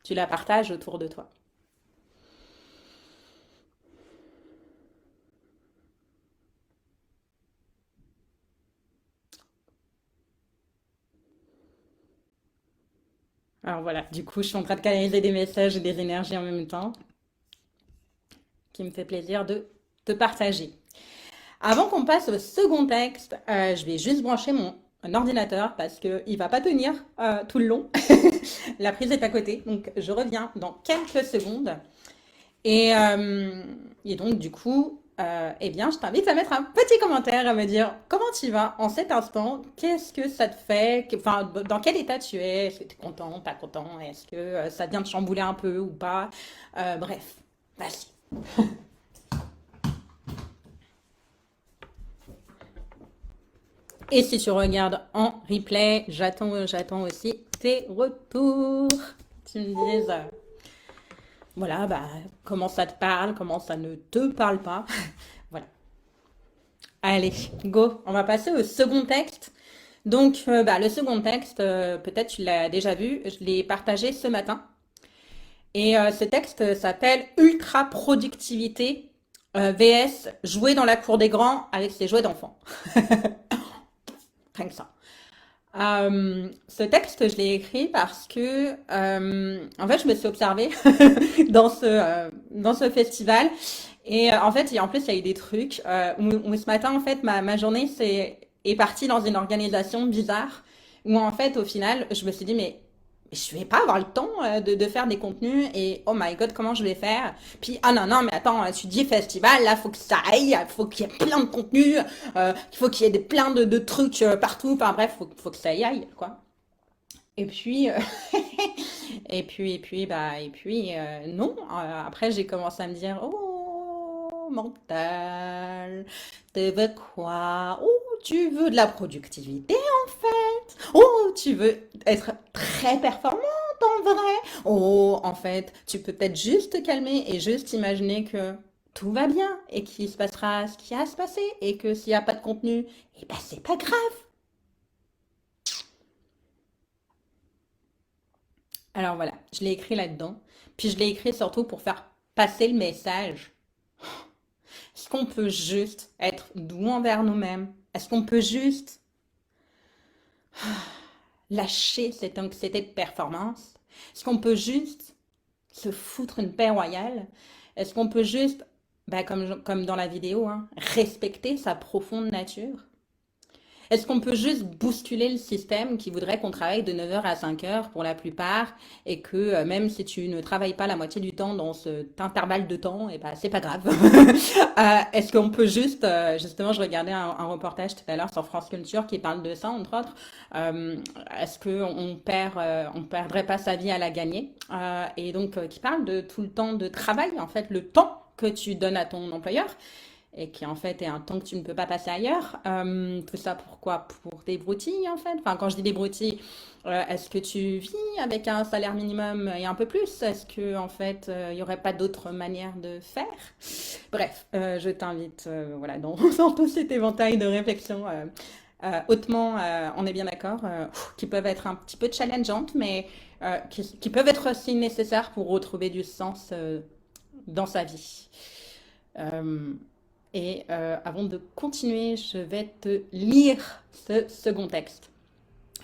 tu la partages autour de toi. Alors voilà, du coup, je suis en train de canaliser des messages et des énergies en même temps, qui me fait plaisir de te partager. Avant qu'on passe au second texte, je vais juste brancher mon ordinateur parce qu'il ne va pas tenir tout le long. La prise est à côté, donc je reviens dans quelques secondes. Et, euh, et donc, du coup, eh bien, je t'invite à mettre un petit commentaire, à me dire comment tu vas en cet instant, qu'est-ce que ça te fait, enfin, dans quel état tu es, est-ce que tu es content, pas content, est-ce que ça vient de chambouler un peu ou pas. Bref, vas-y. Et si tu regardes en replay, j'attends aussi tes retours. Tu me dises, voilà, bah, comment ça te parle, comment ça ne te parle pas. Voilà. Allez, go. On va passer au second texte. Donc, bah, le second texte, peut-être tu l'as déjà vu, je l'ai partagé ce matin. Et ce texte s'appelle Ultra Productivité VS jouer dans la cour des grands avec ses jouets d'enfants. Rien que ça. Ce texte, je l'ai écrit parce que, en fait, je me suis observée dans ce festival. Et en fait, en plus, il y a eu des trucs où ce matin, en fait, ma journée est partie dans une organisation bizarre où, en fait, au final, je me suis dit, mais je vais pas avoir le temps de faire des contenus et oh my god, comment je vais faire? Puis, ah non, non, mais attends, tu dis festival, là, faut que ça aille, faut qu'il y ait plein de contenus, il faut qu'il y ait plein de trucs partout, enfin bref, faut que ça y aille, quoi. Et puis, non. Après, j'ai commencé à me dire, oh, mental, tu veux quoi? Oh, tu veux de la productivité, en fait. Oh, tu veux être très performante, en vrai. Oh, en fait, tu peux peut-être juste te calmer et juste imaginer que tout va bien et qu'il se passera ce qui a à se passer et que s'il n'y a pas de contenu, eh ben, c'est pas grave. Alors voilà, je l'ai écrit là-dedans. Puis je l'ai écrit surtout pour faire passer le message. Est-ce qu'on peut juste être doux envers nous-mêmes? Est-ce qu'on peut juste lâcher cette anxiété de performance? Est-ce qu'on peut juste se foutre une paix royale? Est-ce qu'on peut juste, bah, comme dans la vidéo, hein, respecter sa profonde nature? Est-ce qu'on peut juste bousculer le système qui voudrait qu'on travaille de 9 heures à 5 heures pour la plupart et que même si tu ne travailles pas la moitié du temps dans cet intervalle de temps, et ben c'est pas grave. Est-ce qu'on peut juste, justement, je regardais un reportage tout à l'heure sur France Culture qui parle de ça entre autres. Euh, Est-ce on perdrait pas sa vie à la gagner? Et donc qui parle de tout le temps de travail, en fait, le temps que tu donnes à ton employeur et qui en fait est un temps que tu ne peux pas passer ailleurs. Tout ça pourquoi? Pour des broutilles en fait. Enfin, quand je dis des broutilles, est-ce que tu vis avec un salaire minimum et un peu plus? Est-ce que en fait il n'y aurait pas d'autre manière de faire? Bref, je t'invite voilà, dans tout cet éventail de réflexions. Hautement, on est bien d'accord, qui peuvent être un petit peu challengeantes, mais qui peuvent être aussi nécessaires pour retrouver du sens dans sa vie. Euh, Avant de continuer, je vais te lire ce second texte.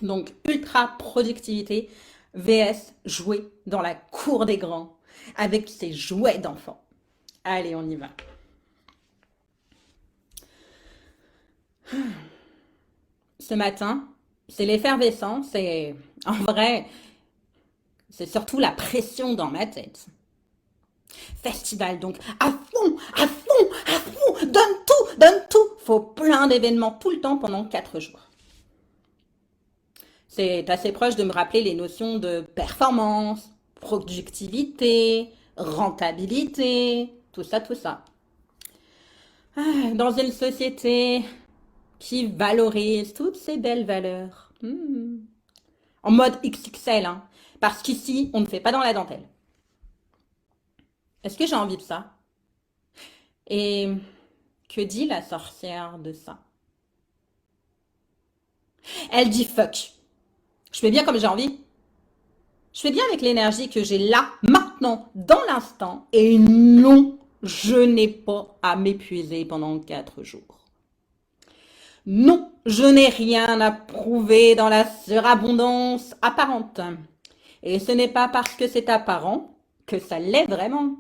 Donc, ultra productivité vs jouer dans la cour des grands avec ses jouets d'enfants. Allez, on y va. Ce matin, c'est l'effervescence et en vrai, c'est surtout la pression dans ma tête. Festival, donc à fond, à fond, à fond, donne tout. Faut plein d'événements tout le temps pendant 4 jours. C'est assez proche de me rappeler les notions de performance, productivité, rentabilité, tout ça, tout ça. Dans une société qui valorise toutes ces belles valeurs. En mode XXL, hein. Parce qu'ici, on ne fait pas dans la dentelle. Est-ce que j'ai envie de ça? Et que dit la sorcière de ça? Elle dit fuck. Je fais bien comme j'ai envie. Je fais bien avec l'énergie que j'ai là, maintenant, dans l'instant. Et non, je n'ai pas à m'épuiser pendant 4 jours. Non, je n'ai rien à prouver dans la surabondance apparente. Et ce n'est pas parce que c'est apparent que ça l'est vraiment.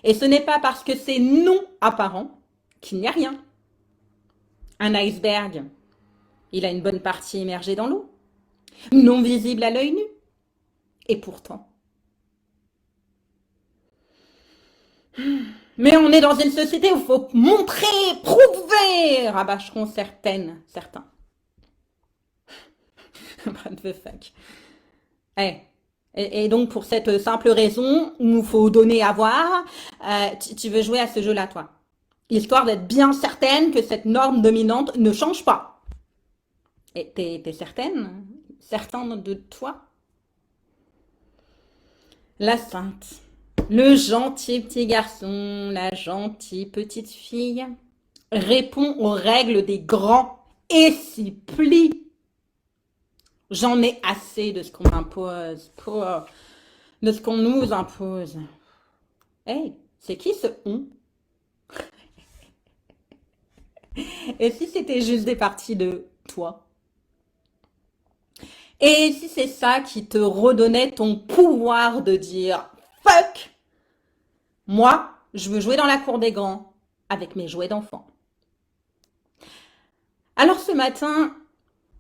Et ce n'est pas parce que c'est non apparent qu'il n'y a rien. Un iceberg, il a une bonne partie immergée dans l'eau, non visible à l'œil nu. Et pourtant. Mais on est dans une société où il faut montrer, prouver, rabâcheront certains. What the fuck. Et donc pour cette simple raison, où il faut donner à voir, tu veux jouer à ce jeu-là, toi. Histoire d'être bien certaine que cette norme dominante ne change pas. Et t'es certaine? Certain de toi? La sainte, le gentil petit garçon, la gentille petite fille, répond aux règles des grands et s'y plie. J'en ai assez de ce qu'on m'impose, de ce qu'on nous impose. Hey, c'est qui ce on? Et si c'était juste des parties de toi? Et si c'est ça qui te redonnait ton pouvoir de dire fuck, moi, je veux jouer dans la cour des grands avec mes jouets d'enfant. Alors ce matin,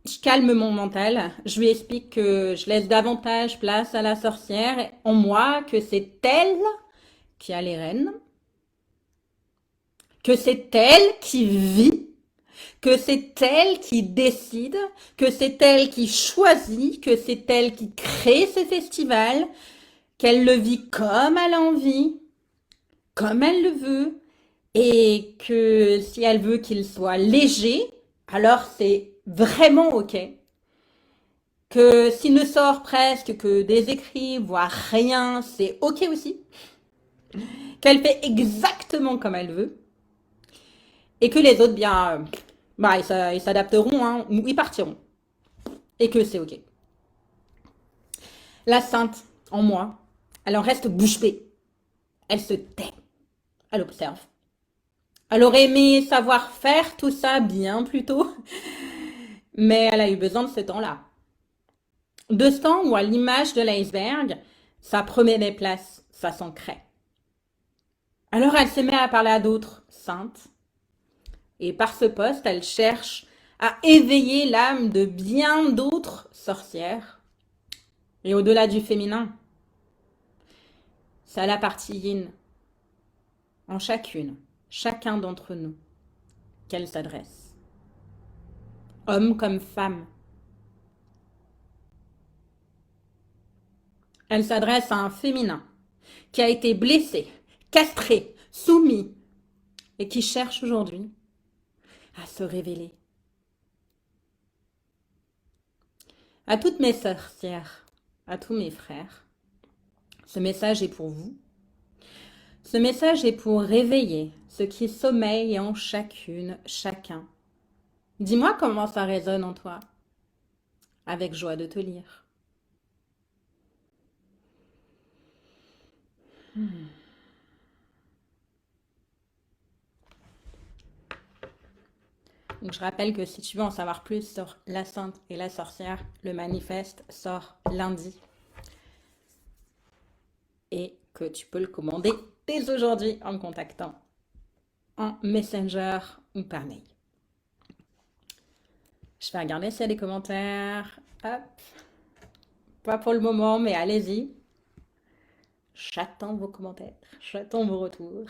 je calme mon mental, je lui explique que je laisse davantage place à la sorcière en moi, que c'est elle qui a les rênes, que c'est elle qui vit, que c'est elle qui décide, que c'est elle qui choisit, que c'est elle qui crée ce festival, qu'elle le vit comme elle a envie, comme elle le veut, et que si elle veut qu'il soit léger, alors c'est vraiment ok. Que s'il ne sort presque que des écrits, voire rien, c'est ok aussi. Qu'elle fait exactement comme elle veut. Et que les autres, bien, bah, ils s'adapteront, hein, ou ils partiront. Et que c'est ok. La sainte, en moi, elle en reste bouche bée. Elle se tait. Elle observe. Elle aurait aimé savoir faire tout ça bien plus tôt, mais elle a eu besoin de ce temps-là. De ce temps où, à l'image de l'iceberg, sa première place, ça s'ancrait. Alors elle se met à parler à d'autres saintes, et par ce poste, elle cherche à éveiller l'âme de bien d'autres sorcières. Et au-delà du féminin, c'est à la partie yin, en chacun d'entre nous, qu'elle s'adresse. Homme comme femme. Elle s'adresse à un féminin qui a été blessé, castré, soumis, et qui cherche aujourd'hui à se révéler. À toutes mes sorcières, à tous mes frères, ce message est pour vous. Ce message est pour réveiller ce qui sommeille en chacune, chacun. Dis-moi comment ça résonne en toi. Avec joie de te lire. Donc je rappelle que si tu veux en savoir plus sur la sainte et la sorcière, le manifeste sort lundi. Et que tu peux le commander dès aujourd'hui en me contactant en Messenger ou par mail. Je vais regarder s'il y a des commentaires. Hop. Pas pour le moment, mais allez-y. J'attends vos commentaires, j'attends vos retours.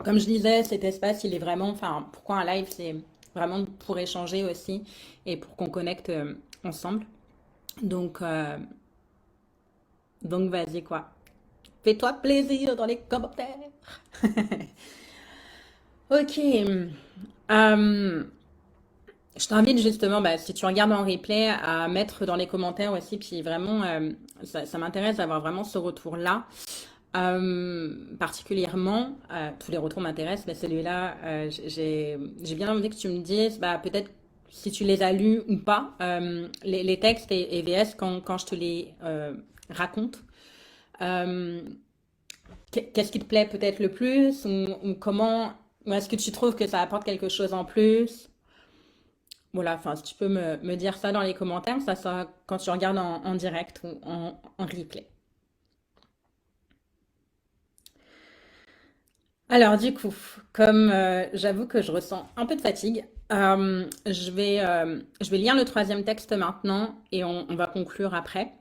Comme je disais, cet espace, il est vraiment, enfin, pourquoi un live, c'est vraiment pour échanger aussi et pour qu'on connecte ensemble. Donc, donc vas-y quoi. Fais-toi plaisir dans les commentaires. Ok. Je t'invite justement, bah, si tu regardes en replay, à mettre dans les commentaires aussi. Puis vraiment, ça m'intéresse d'avoir vraiment ce retour-là. Particulièrement, tous les retours m'intéressent, mais celui-là, j'ai bien envie que tu me dises, bah, peut-être si tu les as lus ou pas, les textes et VS quand je te les raconte. Euh, Qu'est-ce qui te plaît peut-être le plus ou comment, ou est-ce que tu trouves que ça apporte quelque chose en plus? Voilà, enfin, si tu peux me dire ça dans les commentaires, ça sera quand tu regardes en direct ou en replay. Alors du coup, comme j'avoue que je ressens un peu de fatigue, je vais lire le troisième texte maintenant et on va conclure après.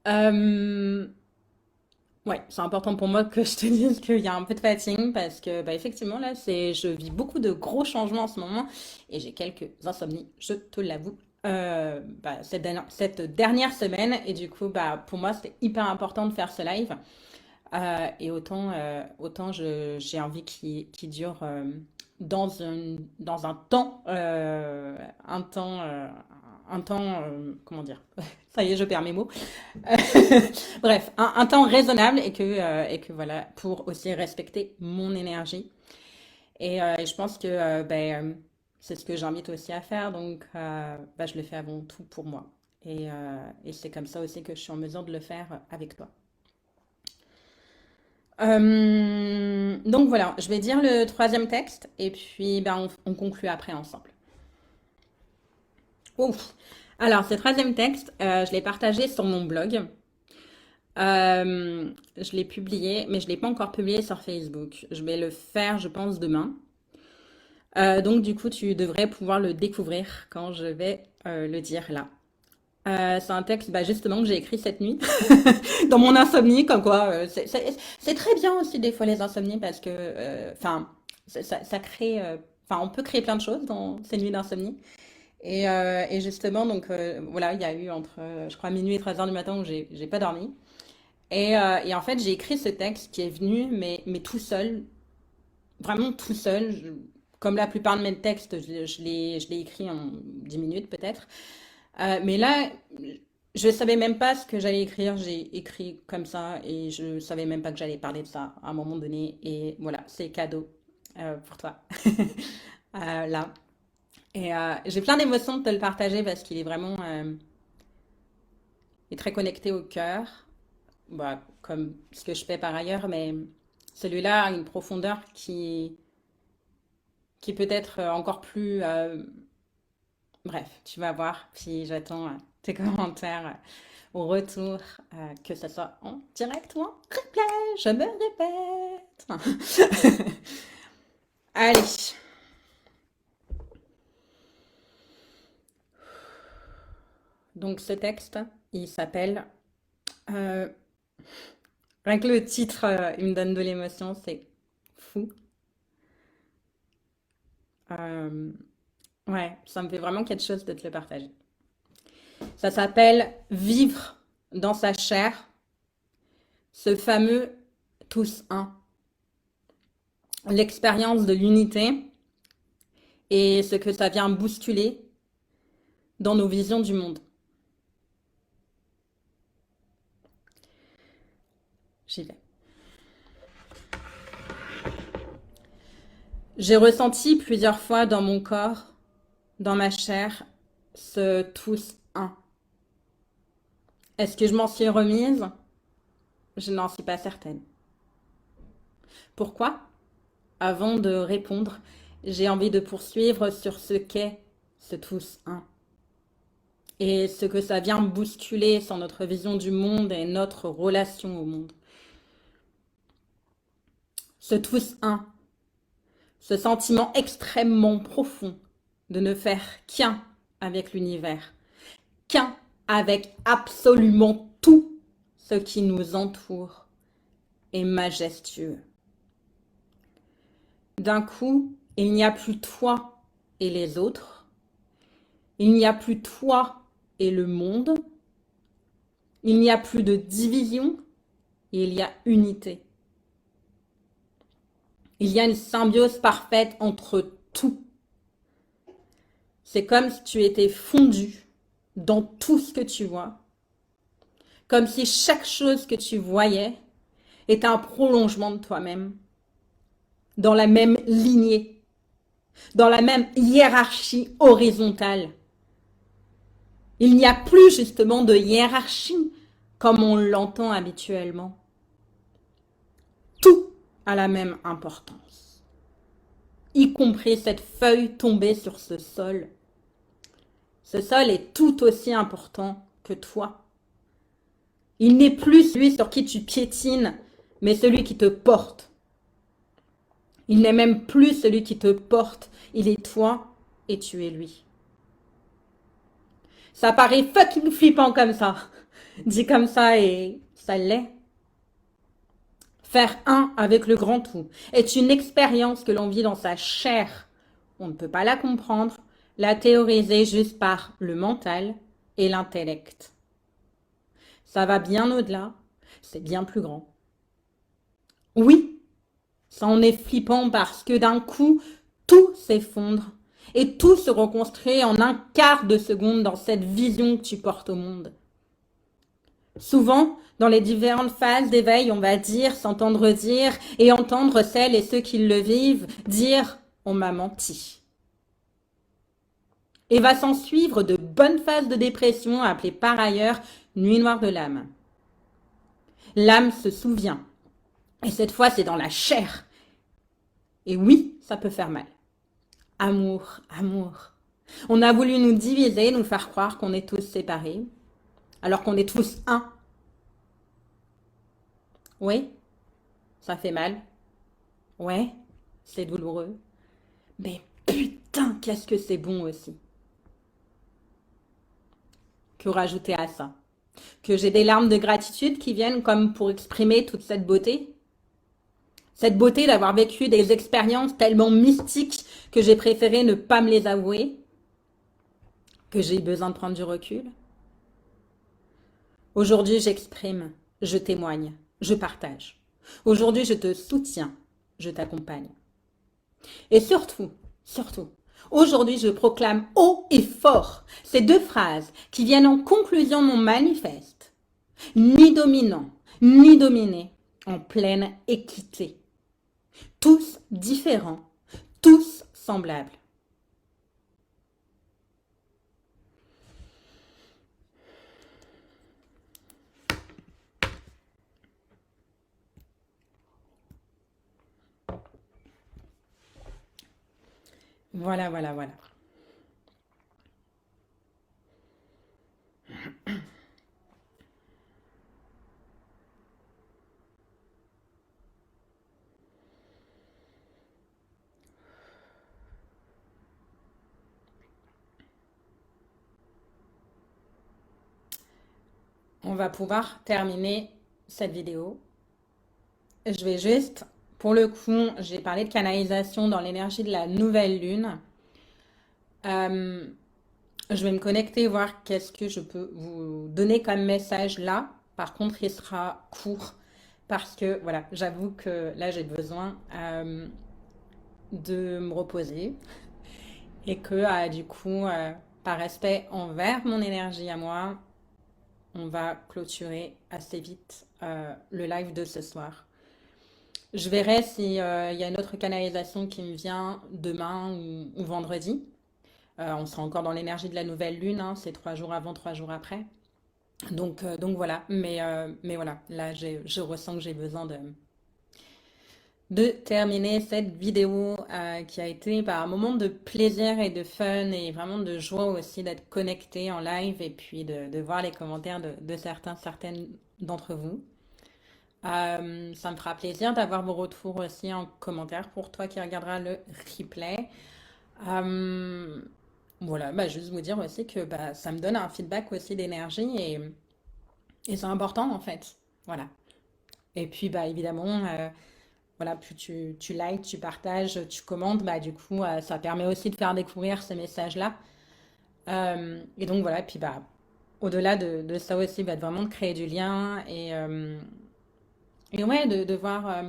Euh, ouais, c'est important pour moi que je te dise qu'il y a un peu de fatigue parce que bah, effectivement là, je vis beaucoup de gros changements en ce moment et j'ai quelques insomnies, je te l'avoue. Bah, cette dernière semaine et du coup bah, pour moi c'était hyper important de faire ce live. Et autant j'ai envie qu'il dure dans un temps, comment dire? Ça y est, je perds mes mots. Bref, un temps raisonnable et que voilà, pour aussi respecter mon énergie. Et je pense que c'est ce que j'invite aussi à faire, donc bah, je le fais avant tout pour moi. Et c'est comme ça aussi que je suis en mesure de le faire avec toi. Donc voilà, je vais dire le troisième texte et puis ben, on conclut après ensemble. Ouf. Alors, ce troisième texte, je l'ai partagé sur mon blog. Je l'ai publié, mais je ne l'ai pas encore publié sur Facebook. Je vais le faire, je pense, demain. Donc du coup, tu devrais pouvoir le découvrir quand je vais le dire là. C'est un texte bah, justement que j'ai écrit cette nuit dans mon insomnie, comme quoi c'est très bien aussi des fois les insomnies parce que enfin ça crée enfin on peut créer plein de choses dans ces nuits d'insomnie et justement donc voilà il y a eu entre je crois minuit et 3 heures du matin où j'ai pas dormi et en fait j'ai écrit ce texte qui est venu mais tout seul, vraiment tout seul. Comme la plupart de mes textes je l'ai écrit en 10 minutes peut-être. Mais là, je ne savais même pas ce que j'allais écrire. J'ai écrit comme ça et je ne savais même pas que j'allais parler de ça à un moment donné. Et voilà, c'est cadeau pour toi. Là. Et j'ai plein d'émotions de te le partager parce qu'il est vraiment il est très connecté au cœur. Bah, comme ce que je fais par ailleurs, mais celui-là a une profondeur qui peut être encore plus bref, tu vas voir, puis j'attends tes commentaires au retour, que ce soit en direct ou en replay. Je me répète. Allez. Donc ce texte, il s'appelle... euh, rien que le titre, il me donne de l'émotion, c'est fou. Euh, ouais, ça me fait vraiment quelque chose de te le partager. Ça s'appelle Vivre dans sa chair, ce fameux tous un. L'expérience de l'unité et ce que ça vient bousculer dans nos visions du monde. J'y vais. J'ai ressenti plusieurs fois dans mon corps, dans ma chair, ce tous un. Est-ce que je m'en suis remise? Je n'en suis pas certaine. Pourquoi? Avant de répondre, j'ai envie de poursuivre sur ce qu'est ce tous un. Et ce que ça vient bousculer sur notre vision du monde et notre relation au monde. Ce tous un, ce sentiment extrêmement profond de ne faire qu'un avec l'univers, qu'un avec absolument tout ce qui nous entoure est majestueux. D'un coup, il n'y a plus toi et les autres, il n'y a plus toi et le monde, il n'y a plus de division, et il y a unité. Il y a une symbiose parfaite entre tout. C'est comme si tu étais fondu dans tout ce que tu vois. Comme si chaque chose que tu voyais était un prolongement de toi-même. Dans la même lignée. Dans la même hiérarchie horizontale. Il n'y a plus justement de hiérarchie comme on l'entend habituellement. Tout a la même importance, y compris cette feuille tombée sur ce sol. Ce sol est tout aussi important que toi. Il n'est plus celui sur qui tu piétines, mais celui qui te porte. Il n'est même plus celui qui te porte, il est toi et tu es lui. Ça paraît fucking flippant comme ça. Dit comme ça et ça l'est. Faire un avec le grand tout est une expérience que l'on vit dans sa chair. On ne peut pas la comprendre, la théoriser juste par le mental et l'intellect. Ça va bien au-delà, c'est bien plus grand. Oui, ça en est flippant parce que d'un coup, tout s'effondre et tout se reconstruit en un quart de seconde dans cette vision que tu portes au monde. Souvent, dans les différentes phases d'éveil, on va dire, s'entendre dire et entendre celles et ceux qui le vivent dire « on m'a menti ». Et va s'en suivre de bonnes phases de dépression appelées par ailleurs « nuit noire de l'âme ». L'âme se souvient. Et cette fois, c'est dans la chair. Et oui, ça peut faire mal. Amour, amour. On a voulu nous diviser, nous faire croire qu'on est tous séparés, alors qu'on est tous un. Oui, ça fait mal. Ouais, c'est douloureux. Mais putain, qu'est-ce que c'est bon aussi. Que rajouter à ça? Que j'ai des larmes de gratitude qui viennent comme pour exprimer toute cette beauté? Cette beauté d'avoir vécu des expériences tellement mystiques que j'ai préféré ne pas me les avouer? Que j'ai besoin de prendre du recul? Aujourd'hui, j'exprime, je témoigne, je partage. Aujourd'hui, je te soutiens, je t'accompagne. Et surtout, aujourd'hui, je proclame haut et fort ces deux phrases qui viennent en conclusion de mon manifeste. Ni dominant, ni dominé, en pleine équité. Tous différents, tous semblables. Voilà, voilà, voilà. On va pouvoir terminer cette vidéo. Je vais juste, pour le coup, j'ai parlé de canalisation dans l'énergie de la nouvelle lune. Euh, je vais me connecter, voir qu'est-ce que je peux vous donner comme message là. Par contre, il sera court parce que, voilà, j'avoue que là, j'ai besoin de me reposer et que, du coup, par respect envers mon énergie à moi, on va clôturer assez vite le live de ce soir. Je verrai s'il y a une autre canalisation qui me vient demain ou vendredi. On sera encore dans l'énergie de la nouvelle lune, hein, c'est 3 jours avant, 3 jours après. Donc voilà, mais voilà, là je ressens que j'ai besoin de terminer cette vidéo qui a été un moment de plaisir et de fun et vraiment de joie aussi d'être connecté en live et puis de voir les commentaires de certaines d'entre vous. Ça me fera plaisir d'avoir vos retours aussi en commentaire pour toi qui regarderas le replay. Euh, voilà, juste vous dire aussi que ça me donne un feedback aussi d'énergie et c'est important en fait. Voilà. Et puis évidemment, voilà, plus tu likes, tu partages, tu commentes, du coup, ça permet aussi de faire découvrir ces messages-là. Et donc voilà, et puis au-delà de ça aussi, de vraiment de créer du lien et ouais, de voir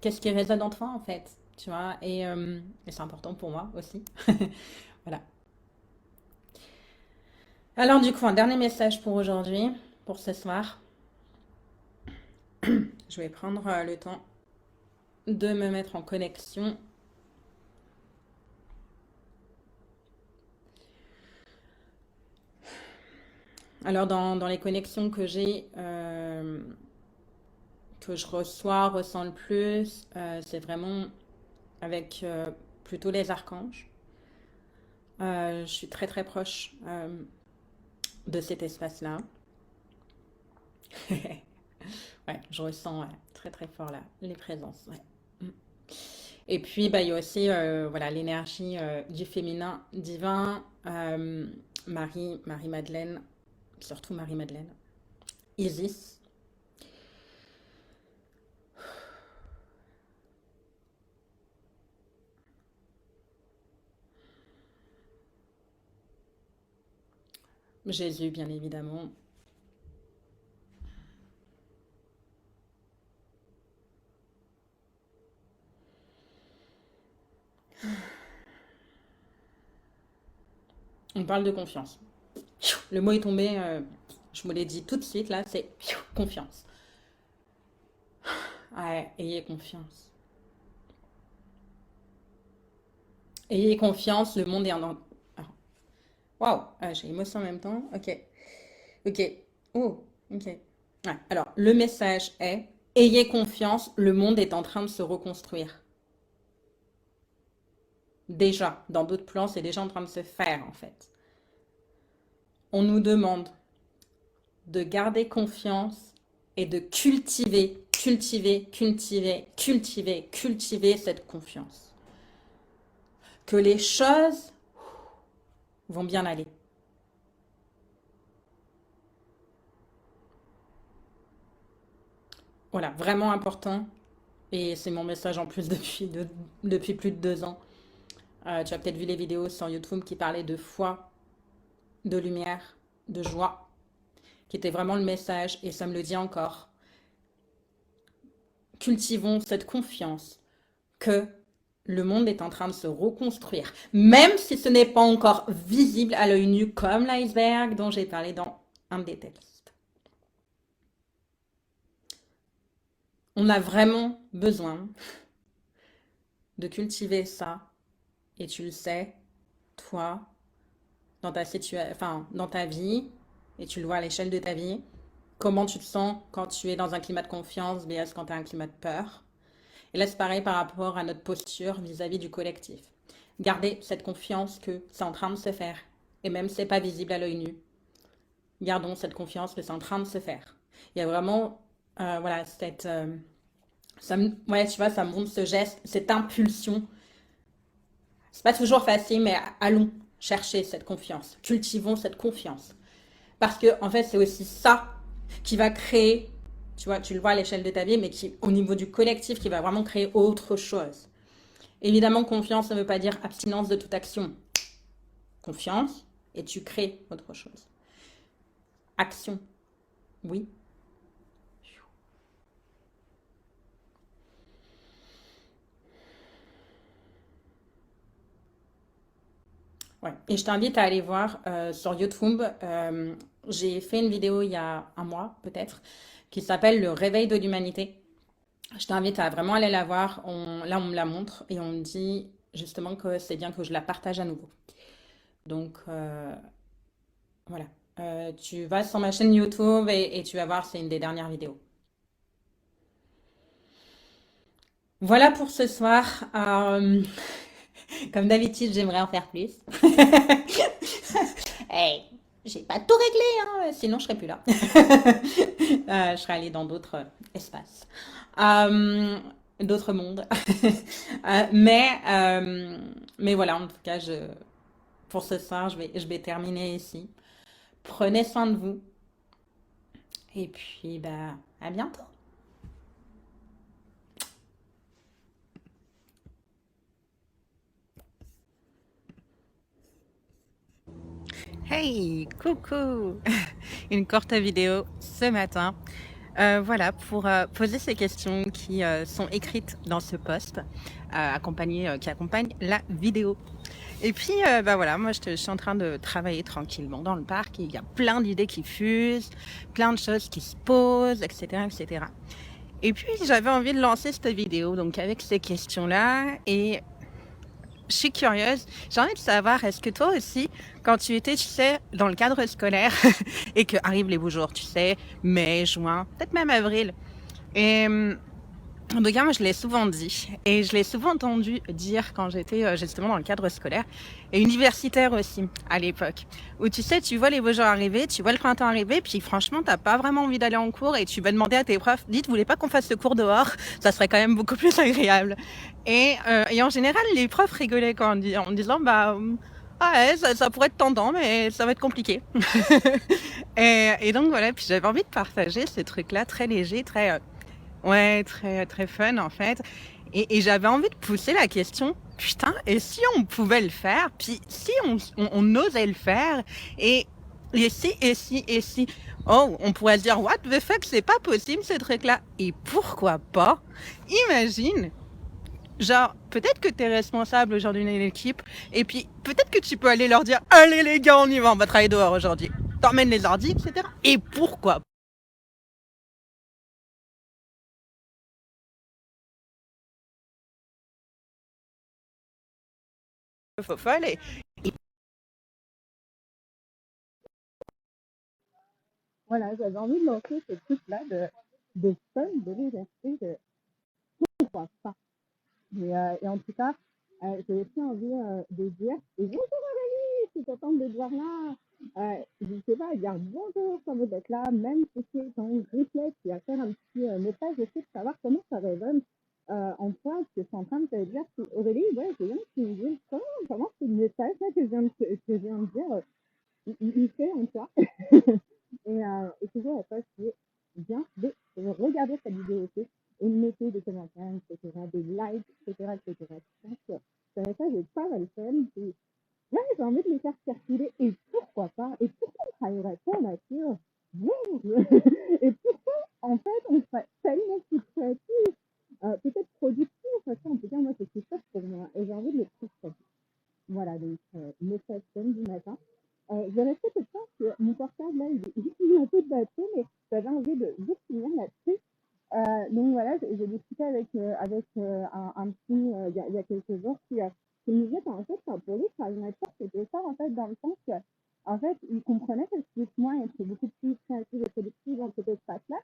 qu'est-ce qui résonne en toi, en fait, tu vois, et c'est important pour moi aussi. Voilà. Alors, du coup, un dernier message pour aujourd'hui, pour ce soir. Je vais prendre le temps de me mettre en connexion. Alors, dans les connexions que j'ai, que je reçois, ressens le plus, c'est vraiment avec plutôt les archanges. Je suis très très proche de cet espace-là. Ouais, je ressens ouais, très très fort là, les présences. Ouais. Mm. Et puis, bah, il y a aussi voilà, l'énergie du féminin divin, Marie-Madeleine, surtout Marie-Madeleine, Isis. Jésus, bien évidemment. On parle de confiance. Le mot est tombé, je me l'ai dit tout de suite là, c'est confiance. Ouais, ayez confiance. Ayez confiance, le monde est en... Ah, waouh, j'ai émotion en même temps. Ok, ok. Oh, ok. Ouais, alors, le message est, ayez confiance, le monde est en train de se reconstruire. Déjà, dans d'autres plans, c'est déjà en train de se faire en fait. On nous demande de garder confiance et de cultiver cette confiance. Que les choses vont bien aller. Voilà, vraiment important. Et c'est mon message en plus depuis plus de 2 ans. Tu as peut-être vu les vidéos sur YouTube qui parlaient de foi, de lumière, de joie, qui était vraiment le message, et ça me le dit encore. Cultivons cette confiance que le monde est en train de se reconstruire, même si ce n'est pas encore visible à l'œil nu comme l'iceberg dont j'ai parlé dans un des textes. On a vraiment besoin de cultiver ça, et tu le sais, toi, dans ta enfin, dans ta vie, et tu le vois à l'échelle de ta vie, comment tu te sens quand tu es dans un climat de confiance vs quand tu as un climat de peur. Et là, c'est pareil par rapport à notre posture vis-à-vis du collectif. Gardez cette confiance que c'est en train de se faire. Et même si c'est pas visible à l'œil nu, gardons cette confiance que c'est en train de se faire. Il y a vraiment, voilà, ouais, tu vois, ça me montre ce geste, cette impulsion. C'est pas toujours facile, mais allons chercher cette confiance. Cultivons cette confiance. Parce que, en fait, c'est aussi ça qui va créer, tu vois, tu le vois à l'échelle de ta vie, mais qui, au niveau du collectif, qui va vraiment créer autre chose. Évidemment, confiance, ça ne veut pas dire abstinence de toute action. Confiance, et tu crées autre chose. Action, oui. Ouais. Et je t'invite à aller voir sur YouTube. J'ai fait une vidéo il y a un mois, peut-être, qui s'appelle Le réveil de l'humanité. Je t'invite à vraiment aller la voir. Là, on me la montre et on me dit justement que c'est bien que je la partage à nouveau. Donc, voilà. Tu vas sur ma chaîne YouTube et tu vas voir, c'est une des dernières vidéos. Voilà pour ce soir. Comme d'habitude, j'aimerais en faire plus. Hey, j'ai pas tout réglé, hein, sinon je serais plus là. Je serais allée dans d'autres espaces, Euh, d'autres mondes. Mais voilà, en tout cas, pour ce soir, je vais terminer ici. Prenez soin de vous et puis bah, à bientôt. Hey, coucou! Une courte vidéo ce matin. Voilà, pour poser ces questions qui sont écrites dans ce post, qui accompagne la vidéo. Et puis, bah voilà, moi je suis en train de travailler tranquillement dans le parc et il y a plein d'idées qui fusent, plein de choses qui se posent, etc., etc. Et puis, j'avais envie de lancer cette vidéo, donc avec ces questions-là, et je suis curieuse. J'ai envie de savoir, est-ce que toi aussi, quand tu étais, tu sais, dans le cadre scolaire, et que arrivent les beaux jours, tu sais, mai, juin, peut-être même avril, et en tout cas, moi, je l'ai souvent dit, et je l'ai souvent entendu dire quand j'étais justement dans le cadre scolaire, et universitaire aussi, à l'époque, où tu sais, tu vois les beaux jours arriver, tu vois le printemps arriver, puis franchement, t'as pas vraiment envie d'aller en cours, et tu vas demander à tes profs, dites, vous voulez pas qu'on fasse ce cours dehors? Ça serait quand même beaucoup plus agréable. Et en général, les profs rigolaient en disant, bah, ah ouais, ça pourrait être tentant, mais ça va être compliqué. Et donc voilà, puis j'avais envie de partager ce truc-là très léger, ouais, très fun en fait. Et j'avais envie de pousser la question, putain, et si on pouvait le faire, puis si on osait le faire, et si, oh, on pourrait se dire, what the fuck, c'est pas possible ce truc-là. Et pourquoi pas, imagine, genre, peut-être que t'es responsable aujourd'hui d'une équipe, et puis peut-être que tu peux aller leur dire, allez les gars, on y va, on va travailler dehors aujourd'hui. T'emmènes les ordi, etc. Et pourquoi folle et Voilà, j'avais envie de lancer ce truc-là de fun, de liberté, de pourquoi pas. Et en tout cas, j'ai aussi envie de dire et bonjour Aurélie, je suis contente de te voir là. N'hésitez pas à dire bonjour quand vous êtes là, même si c'est en replay, puis à faire un petit message aussi de savoir comment ça résonne en toi, parce que je suis en train de te dire, Aurélie, ouais, j'ai bien que tu me dises comment c'est le message là, que je viens de dire, il fait en toi. Et toujours à toi qui est bien de regarder cette vidéo aussi et de mettre des commentaires, etc., des likes, etc., etc. Je pense que ce message est pas mal fun. Et ouais, j'ai envie de les faire circuler. Et pourquoi pas? Et pourquoi on travaillerait pas en nature? Et pourquoi, en fait, on serait tellement plus créatif, peut-être productif, parce qu'en tout cas, moi, c'est super pour moi. Et j'ai envie de les faire. Voilà, donc, message fun du matin. Je vais rester comme ça, parce que mon portable, là, il est un peu de batterie, mais j'avais envie de juste finir là-dessus. Donc voilà, j'ai discuté avec un petit, il y a quelques jours, qui me disait qu'en fait, pour lui, travailler nature, c'était ça, en fait, dans le sens que, en fait, il comprenait que je puisse, moi, être beaucoup plus créative et productive dans cet espace-là.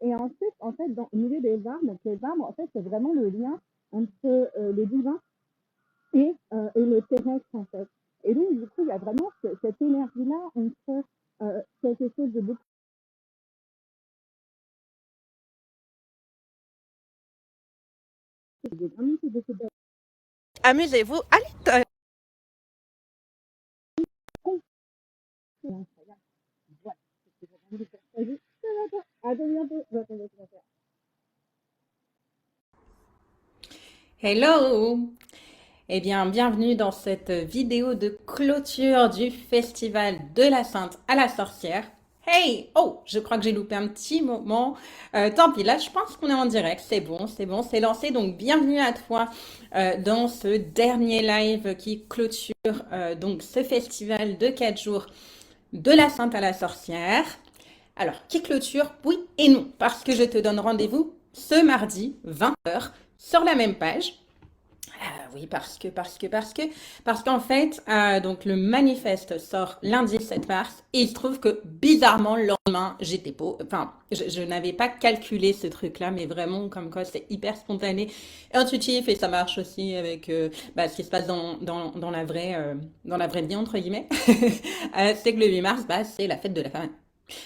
Et ensuite, en fait, au milieu des arbres, donc les arbres, en fait, c'est vraiment le lien entre le divin et le terrestre, en fait. Et donc, du coup, il y a vraiment cette énergie-là entre quelque chose de beaucoup de vraiment beaucoup de amusez-vous, allez, voilà, c'est vraiment de partager. À bientôt. J'attendais de faire. hello! Eh bien, bienvenue dans cette vidéo de clôture du Festival de la Sainte à la Sorcière. Hey! Oh, je crois que j'ai loupé un petit moment. Tant pis, là, je pense qu'on est en direct. C'est lancé. Donc, bienvenue à toi dans ce dernier live qui clôture donc ce festival de 4 jours de la Sainte à la Sorcière. Alors, qui clôture? Oui et non, parce que je te donne rendez-vous ce mardi, 20h, sur la même page. Oui, parce qu'en fait, donc le manifeste sort lundi 7 mars et il se trouve que bizarrement le lendemain, j'étais pas, enfin, je n'avais pas calculé ce truc-là, mais vraiment comme quoi c'est hyper spontané, intuitif et ça marche aussi avec ce qui se passe dans la vraie vie entre guillemets. C'est que le 8 mars, c'est la fête de la femme.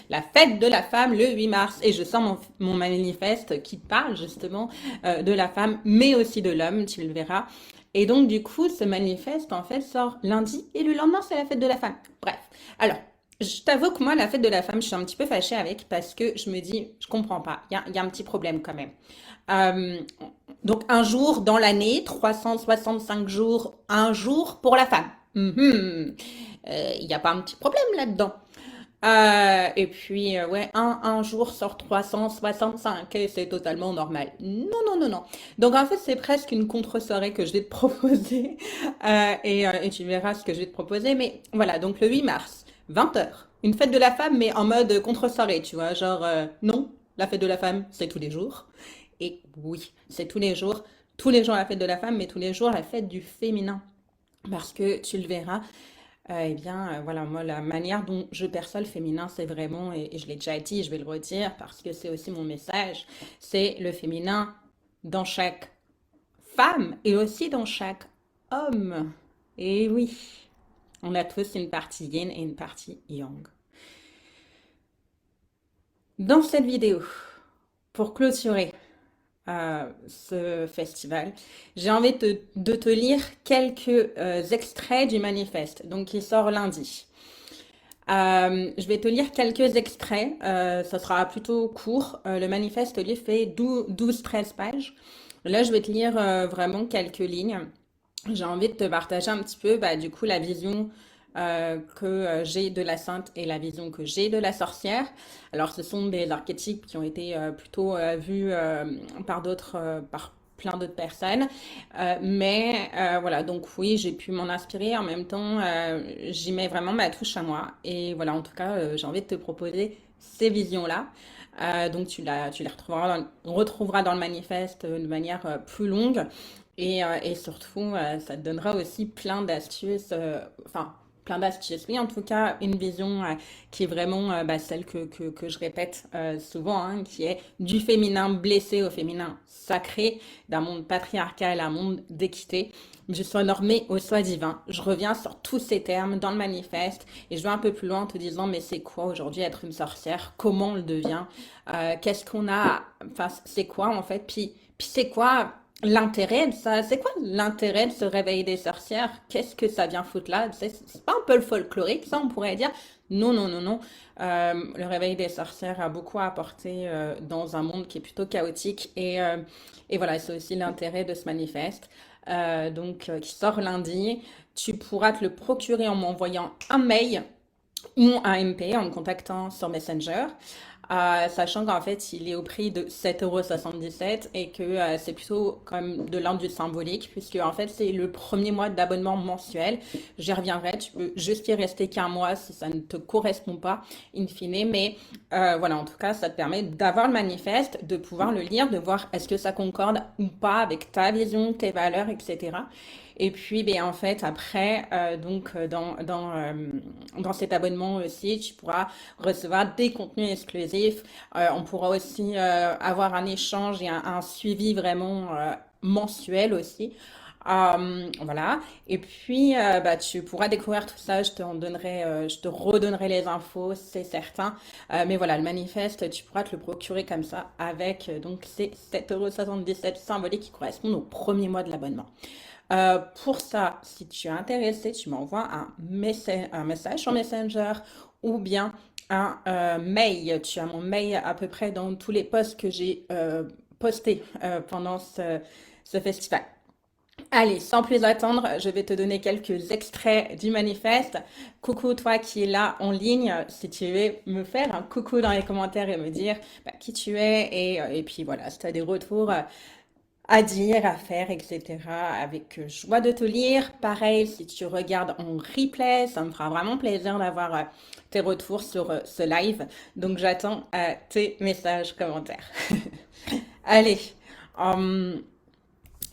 La fête de la femme le 8 mars et je sens mon manifeste qui parle justement de la femme mais aussi de l'homme, tu le verras. Et donc du coup ce manifeste en fait sort lundi et le lendemain c'est la fête de la femme. Bref, alors je t'avoue que moi la fête de la femme je suis un petit peu fâchée avec parce que je me dis je comprends pas, il y a un petit problème quand même. Euh, donc un jour dans l'année, 365 jours, un jour pour la femme. Il n'y a pas un petit problème là-dedans. Et puis, ouais, un jour sur 365 et c'est totalement normal. Non, non, non, non. Donc, en fait, c'est presque une contre-soirée que je vais te proposer. Et tu verras ce que je vais te proposer. Mais voilà, donc le 8 mars, 20 heures. Une fête de la femme, mais en mode contre-soirée, tu vois. Genre, non, la fête de la femme, c'est tous les jours. Et oui, c'est tous les jours. Tous les jours la fête de la femme, mais tous les jours la fête du féminin. Parce que tu le verras, eh bien, voilà, moi, la manière dont je perçois le féminin, c'est vraiment, et je l'ai déjà dit, je vais le redire parce que c'est aussi mon message, c'est le féminin dans chaque femme et aussi dans chaque homme. Et oui, on a tous une partie yin et une partie yang. Dans cette vidéo, pour clôturer ce festival, j'ai envie de te lire quelques extraits du manifeste, donc qui sort lundi. Je vais te lire quelques extraits, ça sera plutôt court. Le manifeste, lui, fait 12-13 pages. Là, je vais te lire vraiment quelques lignes. J'ai envie de te partager un petit peu, bah, du coup, la vision que j'ai de la sainte et la vision que j'ai de la sorcière. Alors, ce sont des archétypes qui ont été plutôt vus par d'autres, par plein d'autres personnes. Mais voilà, donc oui, j'ai pu m'en inspirer. En même temps, j'y mets vraiment ma touche à moi. Et voilà, en tout cas, j'ai envie de te proposer ces visions-là. Donc tu les retrouveras dans le manifeste de manière plus longue. Et surtout, ça te donnera aussi plein d'astuces, enfin, plein d'astuces. Oui, en tout cas, une vision qui est vraiment bah, celle que je répète souvent, hein, qui est du féminin blessé au féminin sacré, d'un monde patriarcal à un monde d'équité, du soi normé au soi divin. Je reviens sur tous ces termes dans le manifeste et je vais un peu plus loin en te disant, mais c'est quoi aujourd'hui être une sorcière? Comment on le devient? Qu'est-ce qu'on a? Enfin, c'est quoi en fait? Puis c'est quoi? L'intérêt de ça, c'est quoi l'intérêt de se réveiller des sorcières? Qu'est-ce que ça vient foutre là? C'est pas un peu le folklorique, ça, on pourrait dire? Non, non, non, non. Le réveil des sorcières a beaucoup apporté dans un monde qui est plutôt chaotique. Et voilà, c'est aussi l'intérêt de ce manifeste. Donc, qui sort lundi. Tu pourras te le procurer en m'envoyant un mail ou un MP en me contactant sur Messenger. Sachant qu'en fait, il est au prix de 7,77 € et que c'est plutôt comme de l'ordre du symbolique, puisque en fait, c'est le premier mois d'abonnement mensuel. J'y reviendrai, tu peux juste y rester qu'un mois si ça ne te correspond pas, in fine. Mais voilà, en tout cas, ça te permet d'avoir le manifeste, de pouvoir le lire, de voir est-ce que ça concorde ou pas avec ta vision, tes valeurs, etc. Et puis, ben, en fait, après, dans cet abonnement aussi, tu pourras recevoir des contenus exclusifs. On pourra aussi avoir un échange et un suivi vraiment mensuel aussi. Voilà. Et puis, bah, tu pourras découvrir tout ça. Je te redonnerai les infos, c'est certain. Mais voilà, le manifeste, tu pourras te le procurer comme ça avec donc ces 7,77 € symboliques qui correspondent au premier mois de l'abonnement. Pour ça, si tu es intéressé, tu m'envoies un message sur Messenger ou bien un mail. Tu as mon mail à peu près dans tous les posts que j'ai postés pendant ce festival. Allez, sans plus attendre, je vais te donner quelques extraits du manifeste. Coucou toi qui es là en ligne, si tu veux me faire un coucou dans les commentaires et me dire bah, qui tu es et puis voilà, si tu as des retours à dire, à faire, etc. Avec joie de te lire. Pareil, si tu regardes en replay, ça me fera vraiment plaisir d'avoir tes retours sur ce live. Donc j'attends tes messages, commentaires. Allez,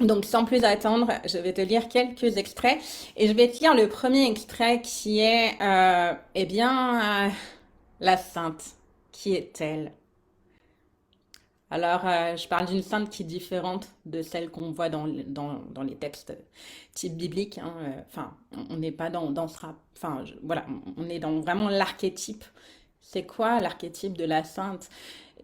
donc sans plus attendre, je vais te lire quelques extraits et je vais te lire le premier extrait qui est, eh bien, la sainte. Qui est-elle? Alors, je parle d'une sainte qui est différente de celle qu'on voit dans les textes type bibliques, hein. Enfin, on n'est pas dans ce enfin, voilà, on est dans vraiment l'archétype. C'est quoi l'archétype de la sainte?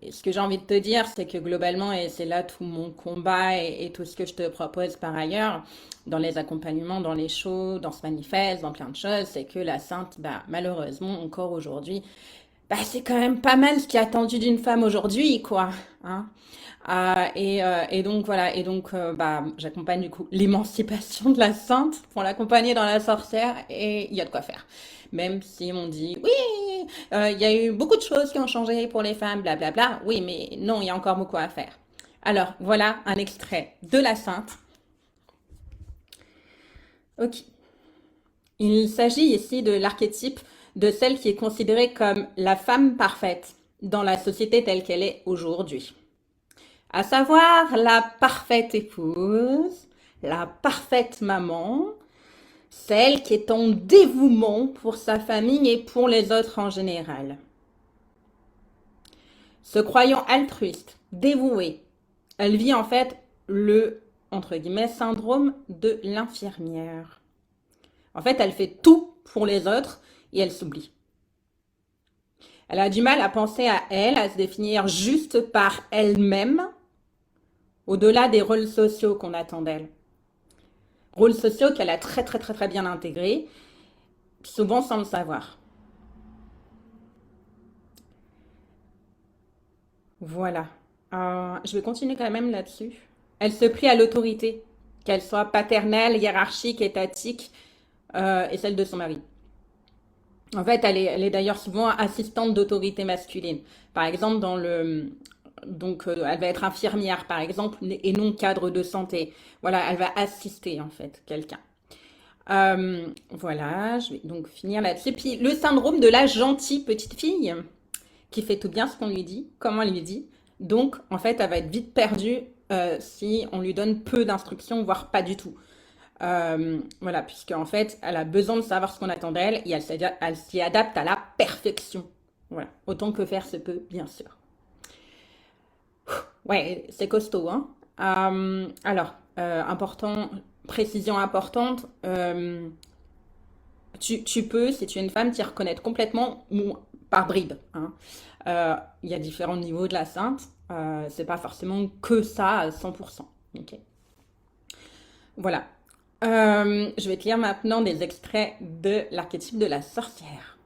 Et ce que j'ai envie de te dire, c'est que globalement, et c'est là tout mon combat et tout ce que je te propose par ailleurs, dans les accompagnements, dans les shows, dans ce manifeste, dans plein de choses, c'est que la sainte, bah, malheureusement, encore aujourd'hui, bah, c'est quand même pas mal ce qui est attendu d'une femme aujourd'hui, quoi. Hein. Et donc voilà, et donc bah, j'accompagne du coup l'émancipation de la sainte pour l'accompagner dans la sorcière et il y a de quoi faire. Même si on dit oui, il y a eu beaucoup de choses qui ont changé pour les femmes, blablabla. Oui, mais non, il y a encore beaucoup à faire. Alors, voilà un extrait de la Sainte. Ok. Il s'agit ici de l'archétype de celle qui est considérée comme la femme parfaite dans la société telle qu'elle est aujourd'hui. À savoir la parfaite épouse, la parfaite maman, celle qui est en dévouement pour sa famille et pour les autres en général. Se croyant altruiste, dévouée, elle vit en fait le, entre guillemets, syndrome de l'infirmière. En fait, elle fait tout pour les autres et elle s'oublie. Elle a du mal à penser à elle, à se définir juste par elle-même, au-delà des rôles sociaux qu'on attend d'elle. Rôles sociaux qu'elle a très bien intégrés, souvent sans le savoir. Voilà. Je vais continuer quand même là-dessus. Elle se plie à l'autorité, qu'elle soit paternelle, hiérarchique, étatique, et celle de son mari. En fait, elle est d'ailleurs souvent assistante d'autorité masculine. Par exemple, elle va être infirmière, par exemple, et non cadre de santé. Voilà, elle va assister, en fait, quelqu'un. Voilà, je vais donc finir là-dessus. Puis, le syndrome de la gentille petite fille, qui fait tout bien ce qu'on lui dit, comme on lui dit. Donc, en fait, elle va être vite perdue si on lui donne peu d'instructions, voire pas du tout. Voilà, puisque en fait, elle a besoin de savoir ce qu'on attend d'elle et elle s'y adapte à la perfection. Voilà, autant que faire se peut, bien sûr. Ouais, c'est costaud, hein. Précision importante, tu peux, si tu es une femme, t'y reconnaître complètement ou par bribes, hein. Il y a différents niveaux de la sainte. C'est pas forcément que ça à 100%. Ok. Voilà. Je vais te lire maintenant des extraits de l'archétype de la sorcière.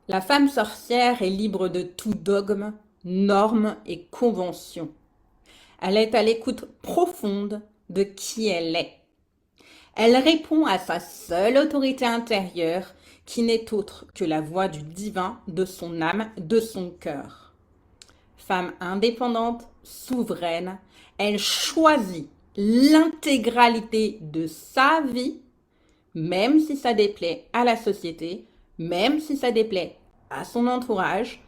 La femme sorcière est libre de tout dogme, norme et convention. Elle est à l'écoute profonde de qui elle est. Elle répond à sa seule autorité intérieure qui n'est autre que la voix du divin de son âme, de son cœur. Femme indépendante, souveraine, elle choisit l'intégralité de sa vie, même si ça déplaît à la société, même si ça déplaît à son entourage,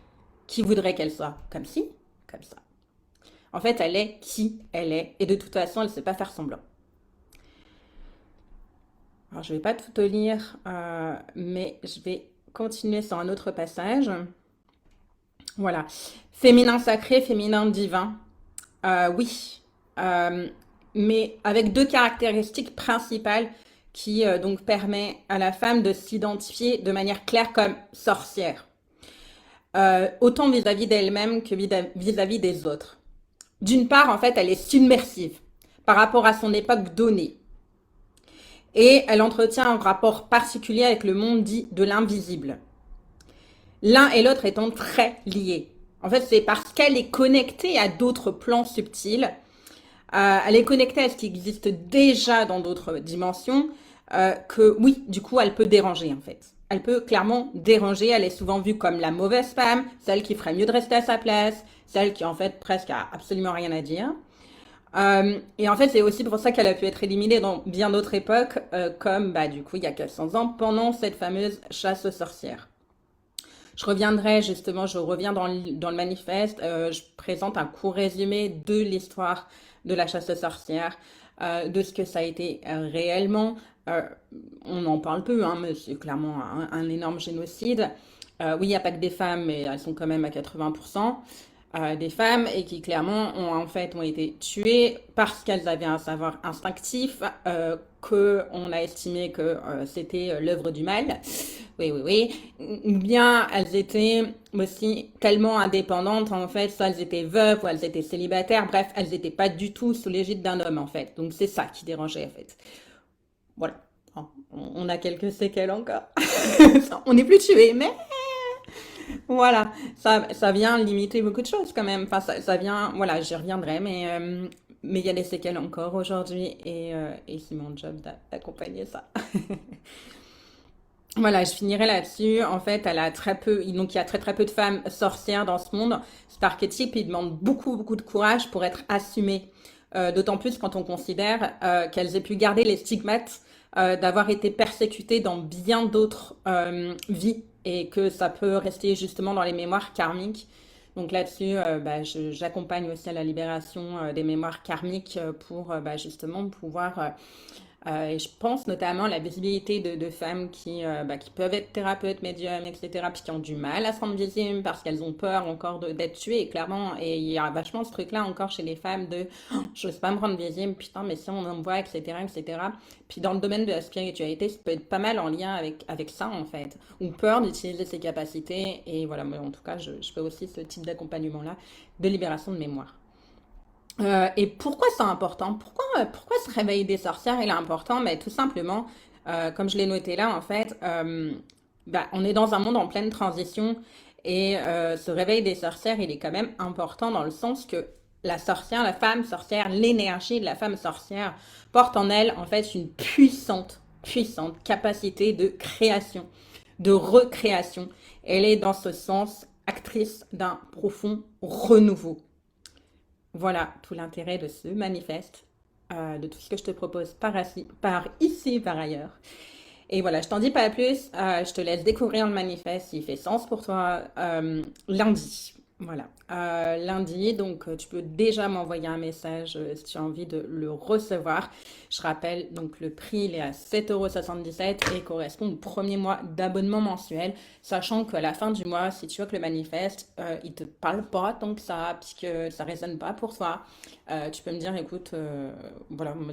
qui voudrait qu'elle soit comme ci, comme ça. En fait, elle est qui elle est, et de toute façon, elle ne sait pas faire semblant. Alors, je ne vais pas tout te lire, mais je vais continuer sur un autre passage. Voilà. Féminin sacré, féminin divin. Oui. Mais avec deux caractéristiques principales qui donc permet à la femme de s'identifier de manière claire comme sorcière. Autant vis-à-vis d'elle-même que vis-à-vis des autres. D'une part, en fait, elle est submersive par rapport à son époque donnée. Et elle entretient un rapport particulier avec le monde dit de l'invisible. L'un et l'autre étant très liés. En fait, c'est parce qu'elle est connectée à d'autres plans subtils, elle est connectée à ce qui existe déjà dans d'autres dimensions, que oui, du coup, elle peut déranger en fait. Elle peut clairement déranger, elle est souvent vue comme la mauvaise femme, celle qui ferait mieux de rester à sa place, celle qui en fait presque a absolument rien à dire. Et en fait, c'est aussi pour ça qu'elle a pu être éliminée dans bien d'autres époques, comme du coup il y a 400 ans, pendant cette fameuse chasse aux sorcières. Je reviens dans le manifeste, je présente un court résumé de l'histoire de la chasse aux sorcières, de ce que ça a été réellement. On en parle peu, hein, mais c'est clairement un énorme génocide. Oui, il n'y a pas que des femmes, mais elles sont quand même à 80%. Des femmes et qui clairement ont été tuées parce qu'elles avaient un savoir instinctif, qu'on a estimé que c'était l'œuvre du mal. Oui. Ou bien elles étaient aussi tellement indépendantes en fait, soit elles étaient veuves ou elles étaient célibataires, bref, elles n'étaient pas du tout sous l'égide d'un homme en fait. Donc c'est ça qui dérangeait en fait. Voilà. On a quelques séquelles encore. On n'est plus tués, mais voilà, ça vient limiter beaucoup de choses quand même. Enfin, ça vient, voilà, j'y reviendrai, mais il y a des séquelles encore aujourd'hui et c'est mon job d'accompagner ça. Voilà, je finirai là-dessus. En fait, elle a très peu, donc il y a très très peu de femmes sorcières dans ce monde. Cet archétype, il demande beaucoup beaucoup de courage pour être assumé. D'autant plus quand on considère qu'elles aient pu garder les stigmates d'avoir été persécutées dans bien d'autres vies et que ça peut rester justement dans les mémoires karmiques. Donc là-dessus, j'accompagne aussi à la libération des mémoires karmiques pour justement pouvoir et je pense notamment à la visibilité de femmes qui peuvent être thérapeutes, médiums, etc., puis qui ont du mal à se rendre visibles parce qu'elles ont peur encore d'être tuées, et clairement. Et il y a vachement ce truc-là encore chez les femmes de oh, je n'ose pas me rendre visible, putain, mais si on me voit, etc., etc. Puis dans le domaine de la spiritualité, ça peut être pas mal en lien avec ça, en fait. Ou peur d'utiliser ses capacités. Et voilà, moi, en tout cas, je fais aussi ce type d'accompagnement-là de libération de mémoire. Et pourquoi c'est important? Pourquoi ce réveil des sorcières il est important? Mais tout simplement, comme je l'ai noté là, en fait, on est dans un monde en pleine transition et ce réveil des sorcières, il est quand même important dans le sens que la sorcière, la femme sorcière, l'énergie de la femme sorcière porte en elle, en fait, une puissante capacité de création, de recréation. Elle est dans ce sens actrice d'un profond renouveau. Voilà tout l'intérêt de ce manifeste, de tout ce que je te propose par ici, par ailleurs. Et voilà, je t'en dis pas plus, je te laisse découvrir le manifeste s'il fait sens pour toi lundi. Voilà, lundi, donc tu peux déjà m'envoyer un message si tu as envie de le recevoir. Je rappelle, donc le prix il est à 7,77 € et correspond au premier mois d'abonnement mensuel, sachant qu'à la fin du mois, si tu vois que le manifeste, il te parle pas tant que ça, puisque ça résonne pas pour toi, tu peux me dire, écoute, voilà, moi,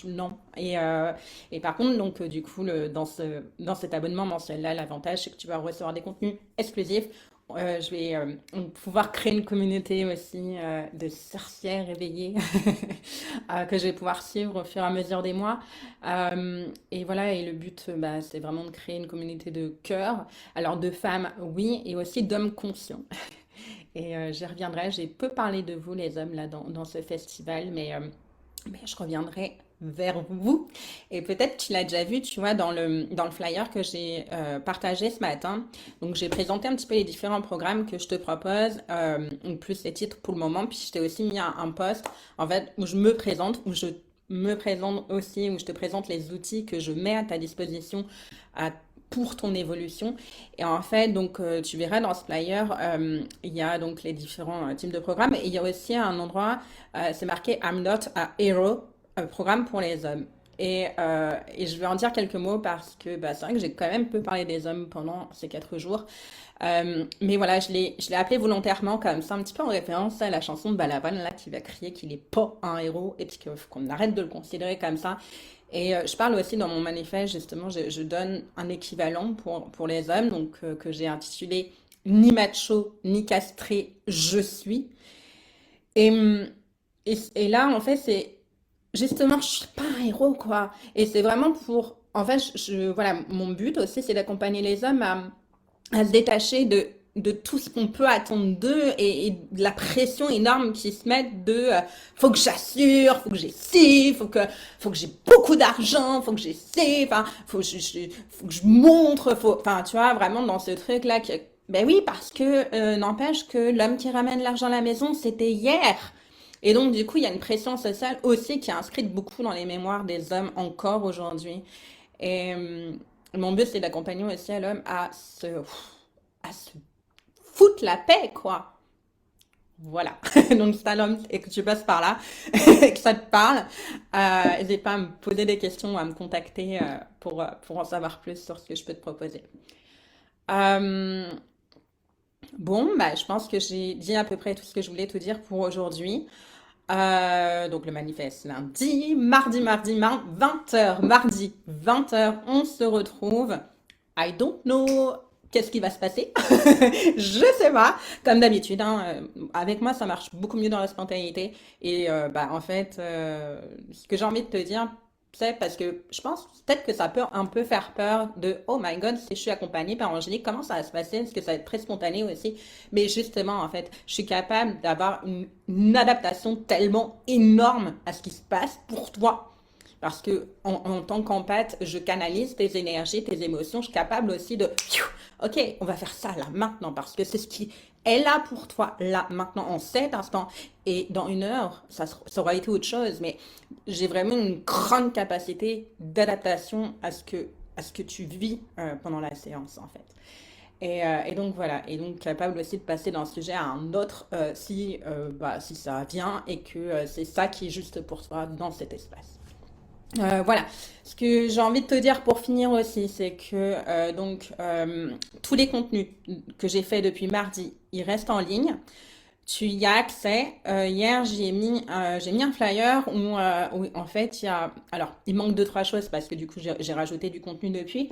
non. Et par contre, donc, du coup, dans cet abonnement mensuel-là, l'avantage, c'est que tu vas recevoir des contenus exclusifs. Je vais pouvoir créer une communauté aussi de sorcières éveillées que je vais pouvoir suivre au fur et à mesure des mois. Et voilà, et le but, c'est vraiment de créer une communauté de cœur. Alors, de femmes, oui, et aussi d'hommes conscients. Et j'y reviendrai. J'ai peu parlé de vous, les hommes, là, dans ce festival, mais je reviendrai vers vous. Et peut-être tu l'as déjà vu, tu vois, dans le flyer que j'ai partagé ce matin. Donc, j'ai présenté un petit peu les différents programmes que je te propose, plus les titres pour le moment. Puis, je t'ai aussi mis un post, en fait, où je me présente, où je me présente aussi, où je te présente les outils que je mets à ta disposition pour ton évolution. Et en fait, donc, tu verras dans ce flyer, il y a donc les différents types de programmes. Et il y a aussi un endroit, c'est marqué I'm not a hero, programme pour les hommes. Et je vais en dire quelques mots parce que c'est vrai que j'ai quand même peu parlé des hommes pendant ces 4 jours. Mais voilà, je l'ai appelé volontairement comme ça, un petit peu en référence à la chanson de Balaban, là, qui va crier qu'il est pas un héros et puis qu'on arrête de le considérer comme ça. Et je parle aussi dans mon manifeste, justement, je donne un équivalent pour les hommes, donc que j'ai intitulé Ni macho, ni castré, je suis. Et, et là, en fait, c'est justement, je suis pas un héros, quoi. Et c'est vraiment pour. En fait, voilà, mon but aussi, c'est d'accompagner les hommes à se détacher de tout ce qu'on peut attendre d'eux et de la pression énorme qui se met de faut que j'assure, faut que j'ai ci, faut que j'ai beaucoup d'argent, faut que j'ai ci, enfin, faut que je montre, enfin, tu vois, vraiment dans ce truc-là que, ben oui, parce que n'empêche que l'homme qui ramène l'argent à la maison, c'était hier. Et donc, du coup, il y a une pression sociale aussi qui est inscrite beaucoup dans les mémoires des hommes encore aujourd'hui. Et mon but, c'est d'accompagner aussi à l'homme à se foutre la paix, quoi. Voilà. Donc, si t'as l'homme et que tu passes par là, et que ça te parle, n'hésite pas à me poser des questions ou à me contacter pour en savoir plus sur ce que je peux te proposer. Euh, bon, je pense que j'ai dit à peu près tout ce que je voulais te dire pour aujourd'hui. Donc le manifeste lundi, mardi, 20 heures, mardi, 20 heures, on se retrouve. I don't know qu'est-ce qui va se passer. Je sais pas. Comme d'habitude, hein, avec moi, ça marche beaucoup mieux dans la spontanéité. Et en fait, ce que j'ai envie de te dire, c'est parce que je pense peut-être que ça peut un peu faire peur de oh my god, si je suis accompagnée par Angélique, comment ça va se passer? Est-ce que ça va être très spontané aussi? Mais justement, en fait, je suis capable d'avoir une adaptation tellement énorme à ce qui se passe pour toi parce que en tant qu'empathe, je canalise tes énergies, tes émotions. Je suis capable aussi de, ok, on va faire ça là, maintenant, parce que c'est ce qui est là pour toi, là, maintenant, en cet instant. Et dans 1 heure, ça aura été autre chose, mais j'ai vraiment une grande capacité d'adaptation à ce que tu vis pendant la séance, en fait. Et donc voilà, et donc capable aussi de passer d'un sujet à un autre si ça vient et que c'est ça qui est juste pour toi dans cet espace. Voilà, ce que j'ai envie de te dire pour finir aussi, c'est que tous les contenus que j'ai fait depuis mardi, ils restent en ligne. Tu y as accès. Hier, j'ai mis un flyer où en fait, alors, il manque 2, 3 choses parce que du coup, j'ai rajouté du contenu depuis.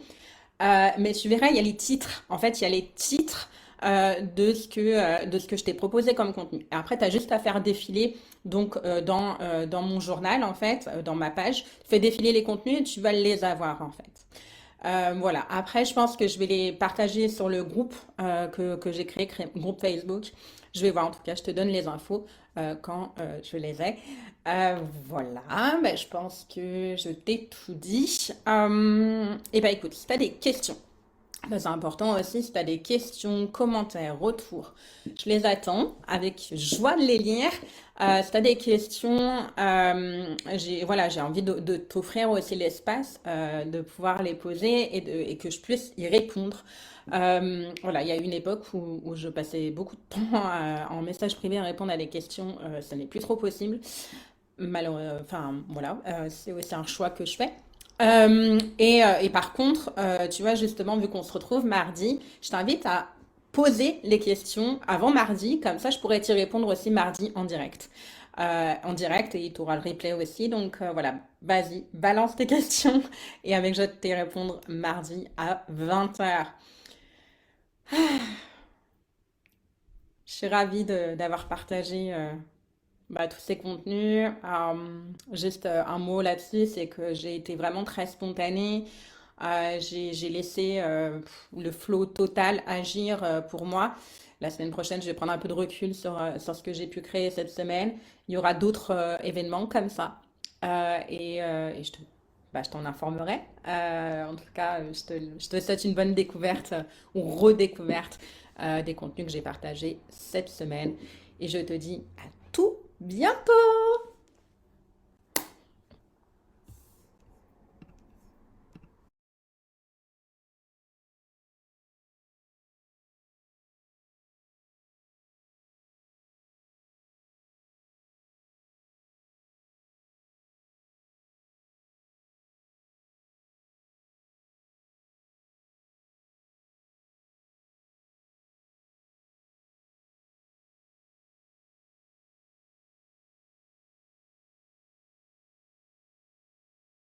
Mais tu verras, il y a les titres. En fait, il y a les titres de ce que je t'ai proposé comme contenu. Et après, tu as juste à faire défiler donc dans mon journal, en fait, dans ma page. Tu fais défiler les contenus et tu vas les avoir, en fait. Voilà. Après, je pense que je vais les partager sur le groupe que j'ai créé, groupe Facebook. Je vais voir, en tout cas, je te donne les infos quand je les ai. Voilà, ben, je pense que je t'ai tout dit. Et ben écoute, si tu as des questions, ben, c'est important aussi, si tu as des questions, commentaires, retours, je les attends avec joie de les lire. Si tu as des questions, j'ai envie de t'offrir aussi l'espace de pouvoir les poser et que je puisse y répondre. Voilà, il y a eu une époque où je passais beaucoup de temps en message privé à répondre à des questions. Ça n'est plus trop possible. Malheureusement, enfin voilà, c'est aussi un choix que je fais. Et par contre, tu vois, justement, vu qu'on se retrouve mardi, je t'invite à poser les questions avant mardi, comme ça je pourrais t'y répondre aussi mardi en direct. En direct et tu auras le replay aussi. Donc voilà, vas-y, balance tes questions et avec je vais te répondre mardi à 20 h. Je suis ravie d'avoir partagé tous ces contenus. Juste un mot là-dessus, c'est que j'ai été vraiment très spontanée. J'ai laissé le flow total agir pour moi. La semaine prochaine, je vais prendre un peu de recul sur ce que j'ai pu créer cette semaine. Il y aura d'autres événements comme ça. Et je t'en informerai. En tout cas, je te souhaite une bonne découverte ou redécouverte des contenus que j'ai partagés cette semaine. Et je te dis à tout bientôt!